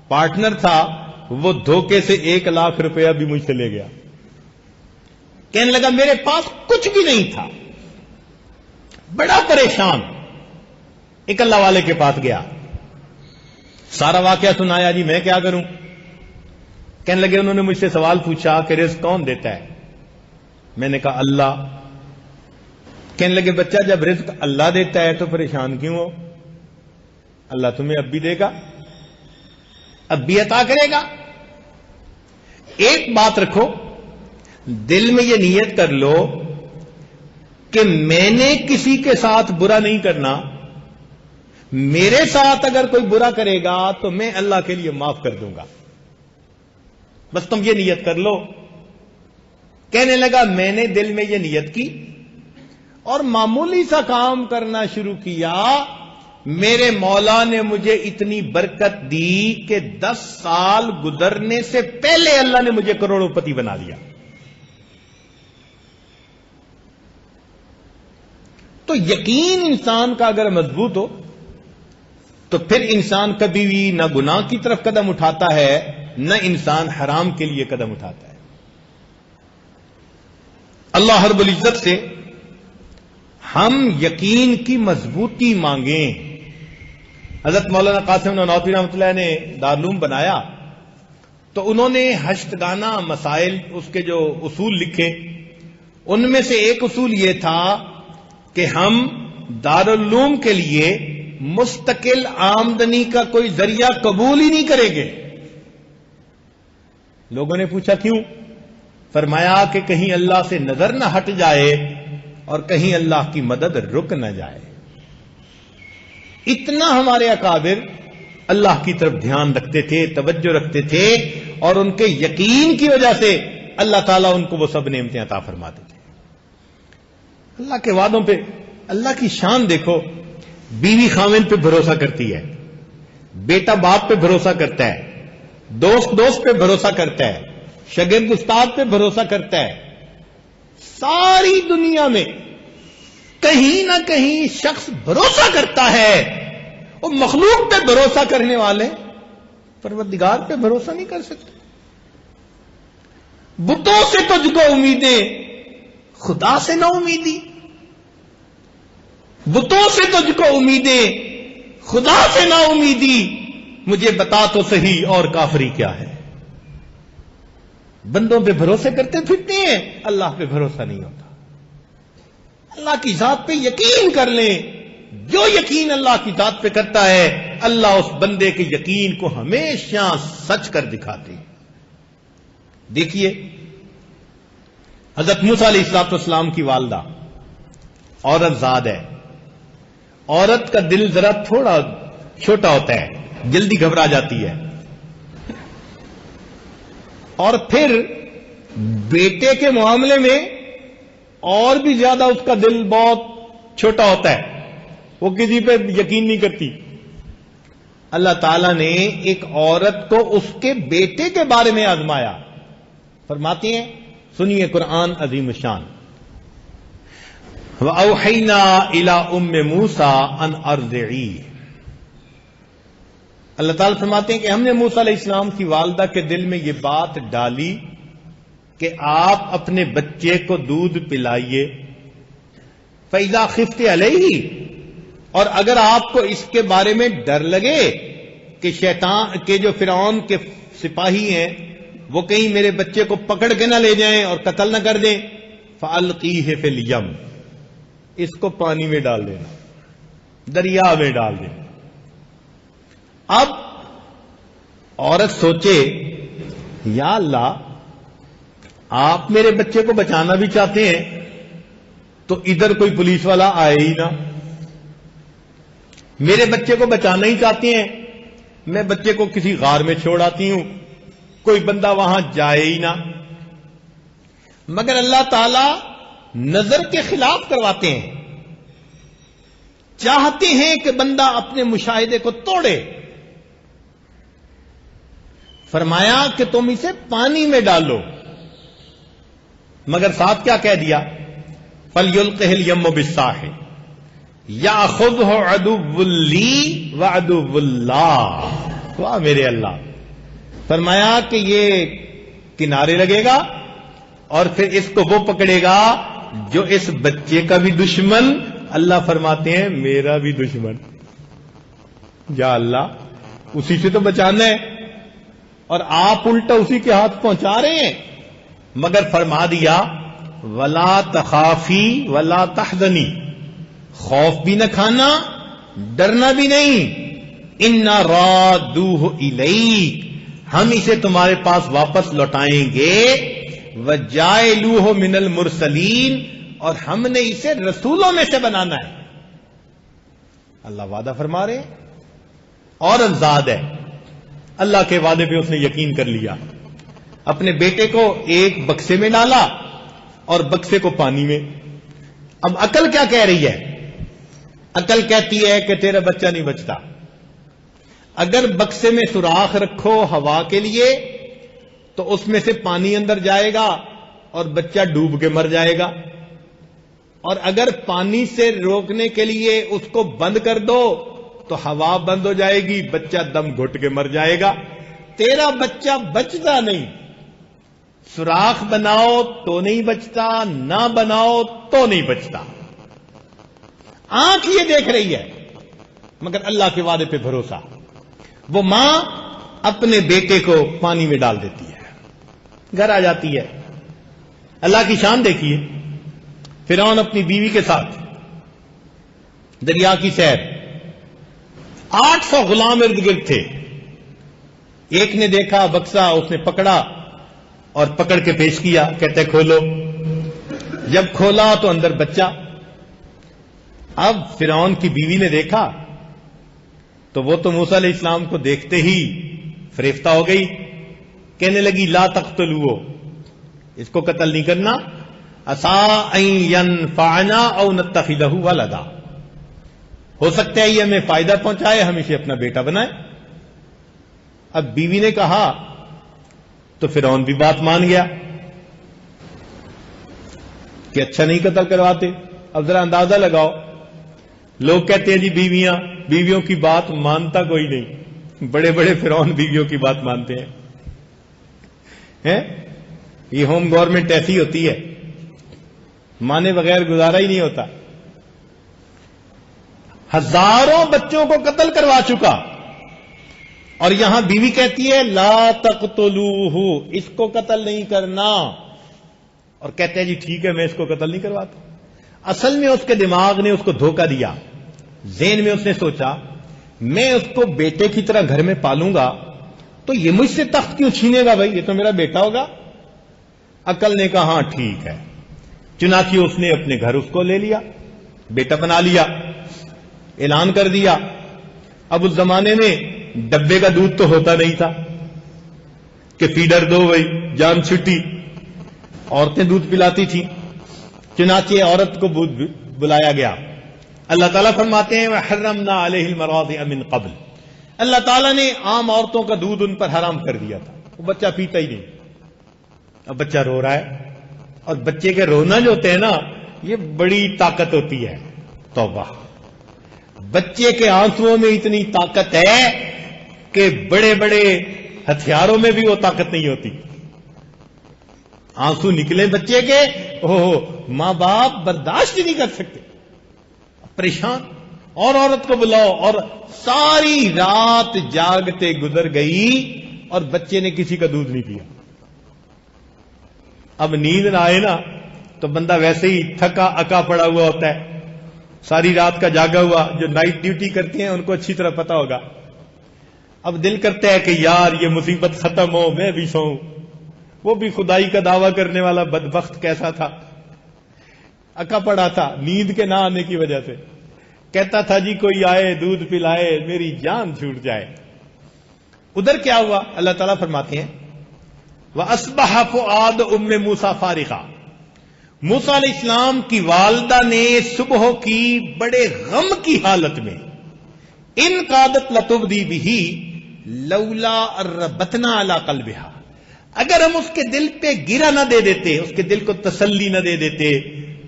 پارٹنر تھا، وہ دھوکے سے 1 لاکھ روپیہ بھی مجھ سے لے گیا. کہنے لگا میرے پاس کچھ بھی نہیں تھا، بڑا پریشان. ایک اللہ والے کے پاس گیا، سارا واقعہ سنایا. جی میں کیا کروں؟ کہنے لگے انہوں نے مجھ سے سوال پوچھا کہ رزق کون دیتا ہے؟ میں نے کہا اللہ. کہنے لگے بچہ جب رزق اللہ دیتا ہے تو پریشان کیوں ہو؟ اللہ تمہیں اب بھی دے گا، اب بھی عطا کرے گا. ایک بات رکھو، دل میں یہ نیت کر لو کہ میں نے کسی کے ساتھ برا نہیں کرنا. میرے ساتھ اگر کوئی برا کرے گا تو میں اللہ کے لیے معاف کر دوں گا. بس تم یہ نیت کر لو. کہنے لگا میں نے دل میں یہ نیت کی اور معمولی سا کام کرنا شروع کیا. میرے مولا نے مجھے اتنی برکت دی کہ 10 سال گزرنے سے پہلے اللہ نے مجھے کروڑوں پتی بنا دیا. تو یقین انسان کا اگر مضبوط ہو تو پھر انسان کبھی بھی نہ گناہ کی طرف قدم اٹھاتا ہے نہ انسان حرام کے لیے قدم اٹھاتا ہے. اللہ رب العزت سے ہم یقین کی مضبوطی مانگیں. حضرت مولانا قاسم نانوتوی رحمۃ اللہ نے دارالعلوم بنایا تو انہوں نے ہشتگانہ مسائل، اس کے جو اصول لکھے، ان میں سے ایک اصول یہ تھا کہ ہم دارالعلوم کے لیے مستقل آمدنی کا کوئی ذریعہ قبول ہی نہیں کریں گے. لوگوں نے پوچھا کیوں؟ فرمایا کہ کہیں اللہ سے نظر نہ ہٹ جائے اور کہیں اللہ کی مدد رک نہ جائے. اتنا ہمارے اکابر اللہ کی طرف دھیان رکھتے تھے، توجہ رکھتے تھے، اور ان کے یقین کی وجہ سے اللہ تعالیٰ ان کو وہ سب نعمتیں عطا فرماتے تھے. اللہ کے وعدوں پہ اللہ کی شان دیکھو. بیوی خاوند پہ بھروسہ کرتی ہے، بیٹا باپ پہ بھروسہ کرتا ہے، دوست پہ بھروسہ کرتا ہے، شاگرد استاد پہ بھروسہ کرتا ہے. ساری دنیا میں کہیں نہ کہیں شخص بھروسہ کرتا ہے. وہ مخلوق پہ بھروسہ کرنے والے پروردگار پہ بھروسہ نہیں کر سکتے. بتوں سے تجھ کو امیدیں، خدا سے نہ امیدی. بتوں سے تجھ کو امیدیں، خدا سے نہ امیدی. مجھے بتا تو صحیح اور کافری کیا ہے. بندوں پہ بھروسے کرتے پھرتے ہیں، اللہ پہ بھروسہ نہیں ہوتا. اللہ کی ذات پہ یقین کر لیں. جو یقین اللہ کی ذات پہ کرتا ہے اللہ اس بندے کے یقین کو ہمیشہ سچ کر دکھاتے ہیں. دیکھیے حضرت موسیٰ علیہ السلام کی والدہ عورت زاد ہے. عورت کا دل ذرا تھوڑا چھوٹا ہوتا ہے، جلدی گھبرا جاتی ہے. اور پھر بیٹے کے معاملے میں اور بھی زیادہ اس کا دل بہت چھوٹا ہوتا ہے، وہ کسی پہ یقین نہیں کرتی. اللہ تعالیٰ نے ایک عورت کو اس کے بیٹے کے بارے میں آزمایا. فرماتے ہیں، سنیے قرآن عظیم الشان. وَأَوْحَيْنَا إِلَىٰ أُمِّ مُوسَىٰ أَنْ أَرْضِعِيهِ۔ اللہ تعالیٰ فرماتے ہیں کہ ہم نے موسیٰ علیہ السلام کی والدہ کے دل میں یہ بات ڈالی کہ آپ اپنے بچے کو دودھ پلائیے، فَإِذَا خِفْتِ عَلَيْهِ، اور اگر آپ کو اس کے بارے میں ڈر لگے کہ شیطان کے جو فرعون کے سپاہی ہیں وہ کہیں میرے بچے کو پکڑ کے نہ لے جائیں اور قتل نہ کر دیں، فَأَلْقِيهِ فِي الْيَمِّ، اس کو پانی میں ڈال دینا، دریا میں ڈال دینا۔ اب عورت سوچے یا اللہ آپ میرے بچے کو بچانا بھی چاہتے ہیں تو ادھر کوئی پولیس والا آئے ہی نہ، میرے بچے کو بچانا ہی چاہتے ہیں، میں بچے کو کسی غار میں چھوڑ آتی ہوں، کوئی بندہ وہاں جائے ہی نہ۔ مگر اللہ تعالی نظر کے خلاف کرواتے ہیں، چاہتے ہیں کہ بندہ اپنے مشاہدے کو توڑے۔ فرمایا کہ تم اسے پانی میں ڈالو، مگر ساتھ کیا کہہ دیا؟ فَلْيُلْقِهِ الْيَمُّ بِالسَّاحِلِ يَأْخُذْهُ عَدُوٌّ لِّي وَعَدُوٌّ اللَّهِ۔ واہ میرے اللہ، فرمایا کہ یہ کنارے لگے گا اور پھر اس کو وہ پکڑے گا جو اس بچے کا بھی دشمن، اللہ فرماتے ہیں میرا بھی دشمن۔ یا اللہ اسی سے تو بچانا ہے اور آپ الٹا اسی کے ہاتھ پہنچا رہے ہیں۔ مگر فرما دیا وَلَا تَخَافِي وَلَا تَحْزَنِي، خوف بھی نہ کھانا، ڈرنا بھی نہیں، إِنَّا رَادُّوهُ إِلَيْكَ، ہم اسے تمہارے پاس واپس لوٹائیں گے، وَجَاعِلُوهُ مِنَ الْمُرْسَلِينَ، اور ہم نے اسے رسولوں میں سے بنانا ہے۔ اللہ وعدہ فرما رہے ہیں اور ازاد ہے، اللہ کے وعدے پہ اس نے یقین کر لیا، اپنے بیٹے کو ایک بکسے میں ڈالا اور بکسے کو پانی میں۔ اب عقل کیا کہہ رہی ہے؟ عقل کہتی ہے کہ تیرا بچہ نہیں بچتا، اگر بکسے میں سوراخ رکھو ہوا کے لیے تو اس میں سے پانی اندر جائے گا اور بچہ ڈوب کے مر جائے گا، اور اگر پانی سے روکنے کے لیے اس کو بند کر دو تو ہوا بند ہو جائے گی، بچہ دم گھٹ کے مر جائے گا۔ تیرا بچہ بچتا نہیں، سوراخ بناؤ تو نہیں بچتا، نہ بناؤ تو نہیں بچتا۔ آنکھ یہ دیکھ رہی ہے مگر اللہ کے وعدے پہ بھروسہ۔ وہ ماں اپنے بیٹے کو پانی میں ڈال دیتی ہے، گھر آ جاتی ہے۔ اللہ کی شان دیکھیے، فرعون اپنی بیوی کے ساتھ دریا کی سیر، 800 غلام ارد گرد تھے، ایک نے دیکھا بکسا، اس نے پکڑا اور پکڑ کے پیش کیا، کہتے کھولو۔ جب کھولا تو اندر بچہ۔ اب فرعون کی بیوی نے دیکھا تو وہ تو موسیٰ علیہ السلام کو دیکھتے ہی فریفتہ ہو گئی، کہنے لگی لا تقتلوہ، اس کو قتل نہیں کرنا، عسیٰ ان ینفعنا او نتخذہ ولدا، ہو سکتا ہے یہ ہمیں فائدہ پہنچائے، ہم اسے اپنا بیٹا بنائیں۔ اب بیوی نے کہا تو فرعون بھی بات مان گیا کہ اچھا نہیں قتل کرواتے۔ اب ذرا اندازہ لگاؤ، لوگ کہتے ہیں جی بیویوں کی بات مانتا کوئی نہیں، بڑے بڑے فرعون بیویوں کی بات مانتے ہیں۔ یہ ہوم گورنمنٹ ایسی ہوتی ہے، مانے بغیر گزارا ہی نہیں ہوتا۔ ہزاروں بچوں کو قتل کروا چکا اور یہاں بیوی کہتی ہے لا تقتلوہ، اس کو قتل نہیں کرنا، اور کہتے ہیں جی ٹھیک ہے میں اس کو قتل نہیں کرواتا۔ اصل میں اس کے دماغ نے اس کو دھوکہ دیا، ذہن میں اس نے سوچا میں اس کو بیٹے کی طرح گھر میں پالوں گا تو یہ مجھ سے تخت کیوں چھینے گا، بھائی یہ تو میرا بیٹا ہوگا۔ عقل نے کہا ہاں ٹھیک ہے، چنانچہ اس نے اپنے گھر اس کو لے لیا، بیٹا بنا لیا، اعلان کر دیا۔ اب اس زمانے میں ڈبے کا دودھ تو ہوتا نہیں تھا کہ فیڈر دو بھائی جان چھٹی، عورتیں دودھ پلاتی تھیں، چنانچہ عورت کو بلایا گیا۔ اللہ تعالیٰ فرماتے ہیں وَحَرَّمْنَا عَلَيْهِ الْمَرَاضِعَ مِنْ قَبْلِ، اللہ تعالیٰ نے عام عورتوں کا دودھ ان پر حرام کر دیا تھا، وہ بچہ پیتا ہی نہیں۔ اب بچہ رو رہا ہے، اور بچے کے رونا جو ہوتے ہیں نا یہ بڑی طاقت ہوتی ہے. توبہ. بچے کے آنسوؤں میں اتنی طاقت ہے کہ بڑے بڑے ہتھیاروں میں بھی وہ طاقت نہیں ہوتی. آنسو نکلے بچے کے، ماں باپ برداشت نہیں کر سکتے، پریشان. اور عورت کو بلاؤ، اور ساری رات جاگتے گزر گئی اور بچے نے کسی کا دودھ نہیں پیا. اب نیند نہ آئے نا تو بندہ ویسے ہی تھکا اکا پڑا ہوا ہوتا ہے، ساری رات کا جاگا ہوا. جو نائٹ ڈیوٹی کرتے ہیں ان کو اچھی طرح پتا ہوگا. اب دل کرتا ہے کہ یار یہ مصیبت ختم ہو، میں بھی سوؤں. وہ بھی خدائی کا دعویٰ کرنے والا بدبخت کیسا تھا، اکا پڑا تھا نیند کے نہ آنے کی وجہ سے. کہتا تھا جی کوئی آئے دودھ پلائے میری جان چھوٹ جائے. ادھر کیا ہوا؟ اللہ تعالیٰ فرماتے ہیں وَأَصْبَحَ فُؤَادُ أُمِّ مُوسَىٰ فَارِغًا. موسیٰ علیہ السلام کی والدہ نے صبح کی بڑے غم کی حالت میں ان قادت لتبدی بہ لولا ربتنا علی قلبہا، اگر ہم اس کے دل پہ گرا نہ دے دیتے، اس کے دل کو تسلی نہ دے دیتے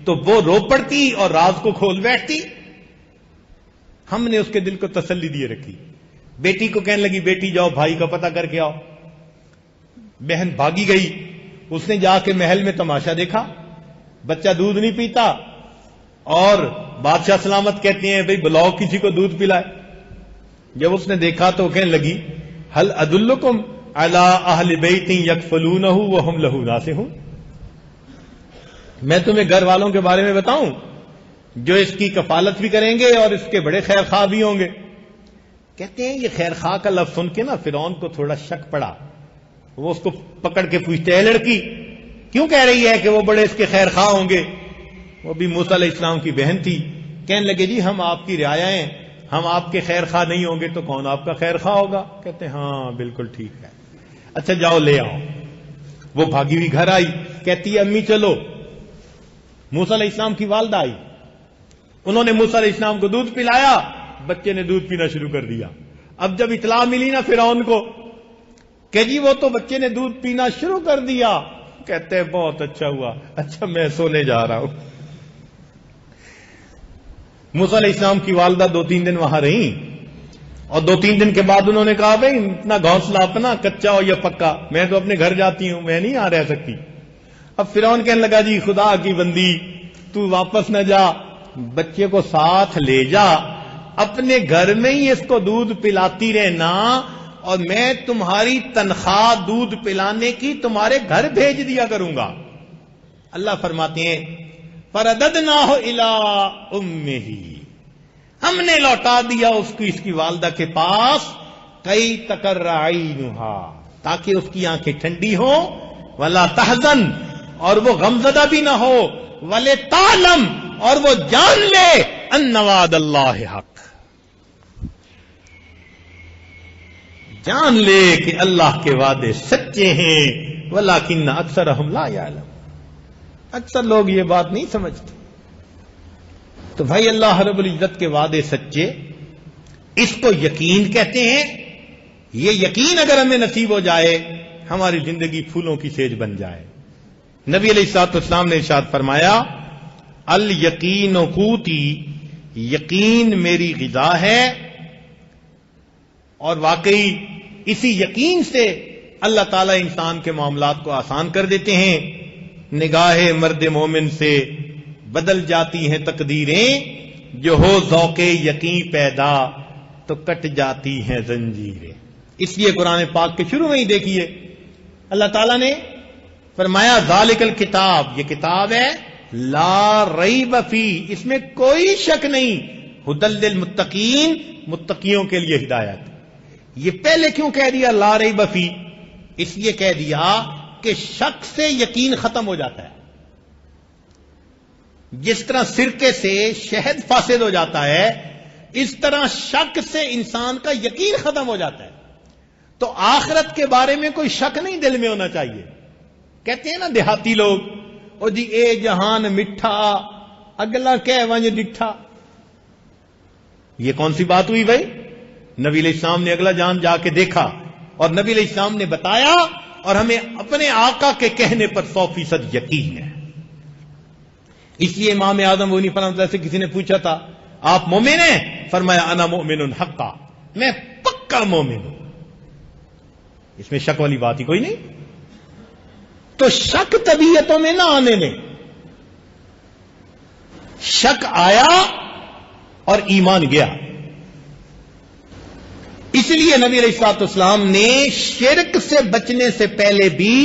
تو وہ رو پڑتی اور راز کو کھول بیٹھتی. ہم نے اس کے دل کو تسلی دیے رکھی. بیٹی کو کہنے لگی بیٹی جاؤ بھائی کا پتہ کر کے آؤ. بہن بھاگی گئی، اس نے جا کے محل میں تماشا دیکھا، بچہ دودھ نہیں پیتا، اور بادشاہ سلامت کہتے ہیں بھئی بلاؤ کسی کو دودھ پلائے. جب اس نے دیکھا تو کہنے لگی هل ادلکم علی اہل بیت یکفلونہ وہم لہ ناصحون، میں تمہیں گھر والوں کے بارے میں بتاؤں جو اس کی کفالت بھی کریں گے اور اس کے بڑے خیر خواہ بھی ہوں گے. کہتے ہیں یہ خیر خواہ کا لفظ سن کے نا فرعون کو تھوڑا شک پڑا. وہ اس کو پکڑ کے پوچھتے ہیں لڑکی کیوں کہہ رہی ہے کہ وہ بڑے اس کے خیر خواہ ہوں گے؟ وہ بھی موسیٰ علیہ السلام کی بہن تھی. کہنے لگے جی ہم آپ کی رعایا ہیں، ہم آپ کے خیر خواہ نہیں ہوں گے تو کون آپ کا خیر خواہ ہوگا؟ کہتے ہیں ہاں بالکل ٹھیک ہے، اچھا جاؤ لے آؤ. وہ بھاگی ہوئی گھر آئی، کہتی ہے امی چلو. موسیٰ علیہ السلام کی والدہ آئی، انہوں نے موسیٰ علیہ السلام کو دودھ پلایا، بچے نے دودھ پینا شروع کر دیا. اب جب اطلاع ملی نا فرعون کو کہ جی وہ تو بچے نے دودھ پینا شروع کر دیا، کہتے ہیں بہت اچھا ہوا، اچھا میں سونے جا رہا ہوں. موسیٰ علیہ السلام کی والدہ 2-3 دن وہاں رہیں، اور 2-3 دن کے بعد انہوں نے کہا بھائی اتنا گھونسلہ اپنا کچا ہو یا پکا، میں تو اپنے گھر جاتی ہوں، میں نہیں یہاں رہ سکتی. اب فرعون کہنے لگا جی خدا کی بندی تو واپس نہ جا، بچے کو ساتھ لے جا، اپنے گھر میں ہی اس کو دودھ پلاتی رہنا، اور میں تمہاری تنخواہ دودھ پلانے کی تمہارے گھر بھیج دیا کروں گا. اللہ فرماتے ہیں فرددناہ الی امہ، ہم نے لوٹا دیا اس کی والدہ کے پاس، کئی تقر عینھا، تاکہ اس کی آنکھیں ٹھنڈی ہوں، ولا تحزن، اور وہ غمزدہ بھی نہ ہو، ولتعلم، اور وہ جان لے ان وعد اللہ حق، جان لے کہ اللہ کے وعدے سچے ہیں. ولکن اکثرہم لا یعلمون، اکثر لوگ یہ بات نہیں سمجھتے. تو بھائی اللہ رب العزت کے وعدے سچے، اس کو یقین کہتے ہیں. یہ یقین اگر ہمیں نصیب ہو جائے ہماری زندگی پھولوں کی سیج بن جائے. نبی علیہ الصلوۃ والسلام نے ارشاد فرمایا الیقین قوتی، یقین میری غذا ہے. اور واقعی اسی یقین سے اللہ تعالیٰ انسان کے معاملات کو آسان کر دیتے ہیں. نگاہ مرد مومن سے بدل جاتی ہیں تقدیریں، جو ہو ذوق یقین پیدا تو کٹ جاتی ہیں زنجیریں. اس لیے قرآن پاک کے شروع میں ہی دیکھیے اللہ تعالیٰ نے فرمایا ذالک الکتاب، یہ کتاب ہے لا ریب فی، اس میں کوئی شک نہیں، ھدی للمتقین، متقیوں کے لیے ہدایت. یہ پہلے کیوں کہہ دیا لا ریب فی؟ اس لیے کہہ دیا کہ شک سے یقین ختم ہو جاتا ہے. جس طرح سرکے سے شہد فاسد ہو جاتا ہے، اس طرح شک سے انسان کا یقین ختم ہو جاتا ہے. تو آخرت کے بارے میں کوئی شک نہیں دل میں ہونا چاہیے. کہتے ہیں نا دیہاتی لوگ، او جی اے جہان مٹھا اگلا کہہ ونج ڈٹھا. یہ کون سی بات ہوئی بھائی؟ نبی علیہ السلام نے اگلا جان جا کے دیکھا اور نبی علیہ السلام نے بتایا، اور ہمیں اپنے آقا کے کہنے پر 100% یقین ہے. اس لیے امام اعظم ابو حنیفہ رحمۃ اللہ سے کسی نے پوچھا تھا آپ مومن ہیں؟ فرمایا انا مؤمن حقا، میں پکا مومن ہوں، اس میں شک والی بات ہی کوئی نہیں. تو شک طبیعتوں میں نہ آنے میں، شک آیا اور ایمان گیا. اس لیے نبی علیہ الصلوۃ والسلام نے شرک سے بچنے سے پہلے بھی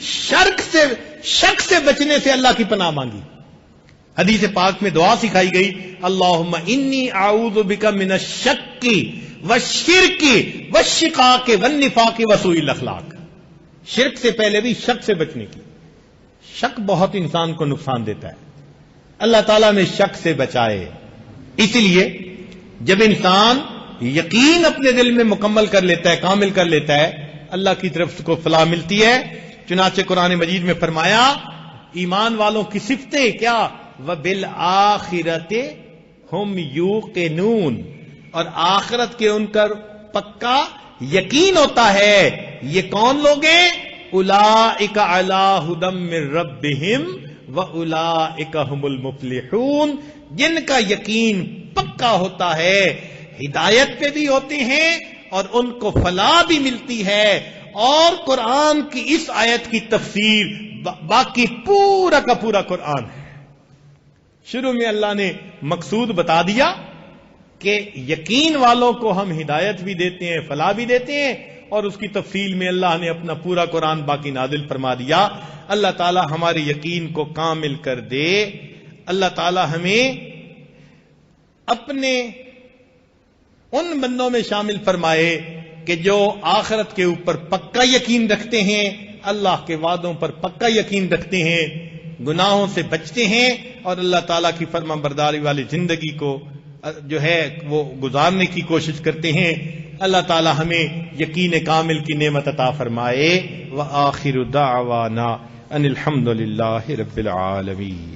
شک سے بچنے سے اللہ کی پناہ مانگی. حدیث پاک میں دعا سکھائی گئی، اللہم انی اعوذ بک من الشک والشرک والشقاق والنفاق وسوء الاخلاق. شرک سے پہلے بھی شک سے بچنے کی. شک بہت انسان کو نقصان دیتا ہے، اللہ تعالیٰ میں شک سے بچائے. اس لیے جب انسان یقین اپنے دل میں مکمل کر لیتا ہے، کامل کر لیتا ہے، اللہ کی طرف کو فلاح ملتی ہے. چنانچہ قرآن مجید میں فرمایا ایمان والوں کی صفتیں کیا، وَبِالْآخِرَةِ هُمْ يُوقِنُونَ، اور آخرت کے ان پر پکا یقین ہوتا ہے. یہ کون لوگ ہیں؟ اولئک علی ھدی من ربہم واولئک ھم المفلحون، جن کا یقین پکا ہوتا ہے، ہدایت پہ بھی ہوتے ہیں اور ان کو فلاح بھی ملتی ہے. اور قرآن کی اس آیت کی تفسیر باقی پورا کا پورا قرآن ہے. شروع میں اللہ نے مقصود بتا دیا کہ یقین والوں کو ہم ہدایت بھی دیتے ہیں، فلاح بھی دیتے ہیں، اور اس کی تفصیل میں اللہ نے اپنا پورا قرآن باقی نازل فرما دیا. اللہ تعالی ہمارے یقین کو کامل کر دے. اللہ تعالی ہمیں اپنے ان بندوں میں شامل فرمائے کہ جو آخرت کے اوپر پکا یقین رکھتے ہیں، اللہ کے وعدوں پر پکا یقین رکھتے ہیں، گناہوں سے بچتے ہیں، اور اللہ تعالیٰ کی فرما برداری والی زندگی کو جو ہے وہ گزارنے کی کوشش کرتے ہیں. اللہ تعالیٰ ہمیں یقین کامل کی نعمت عطا فرمائے. وآخر دعوانا ان الحمد للہ رب العالمین.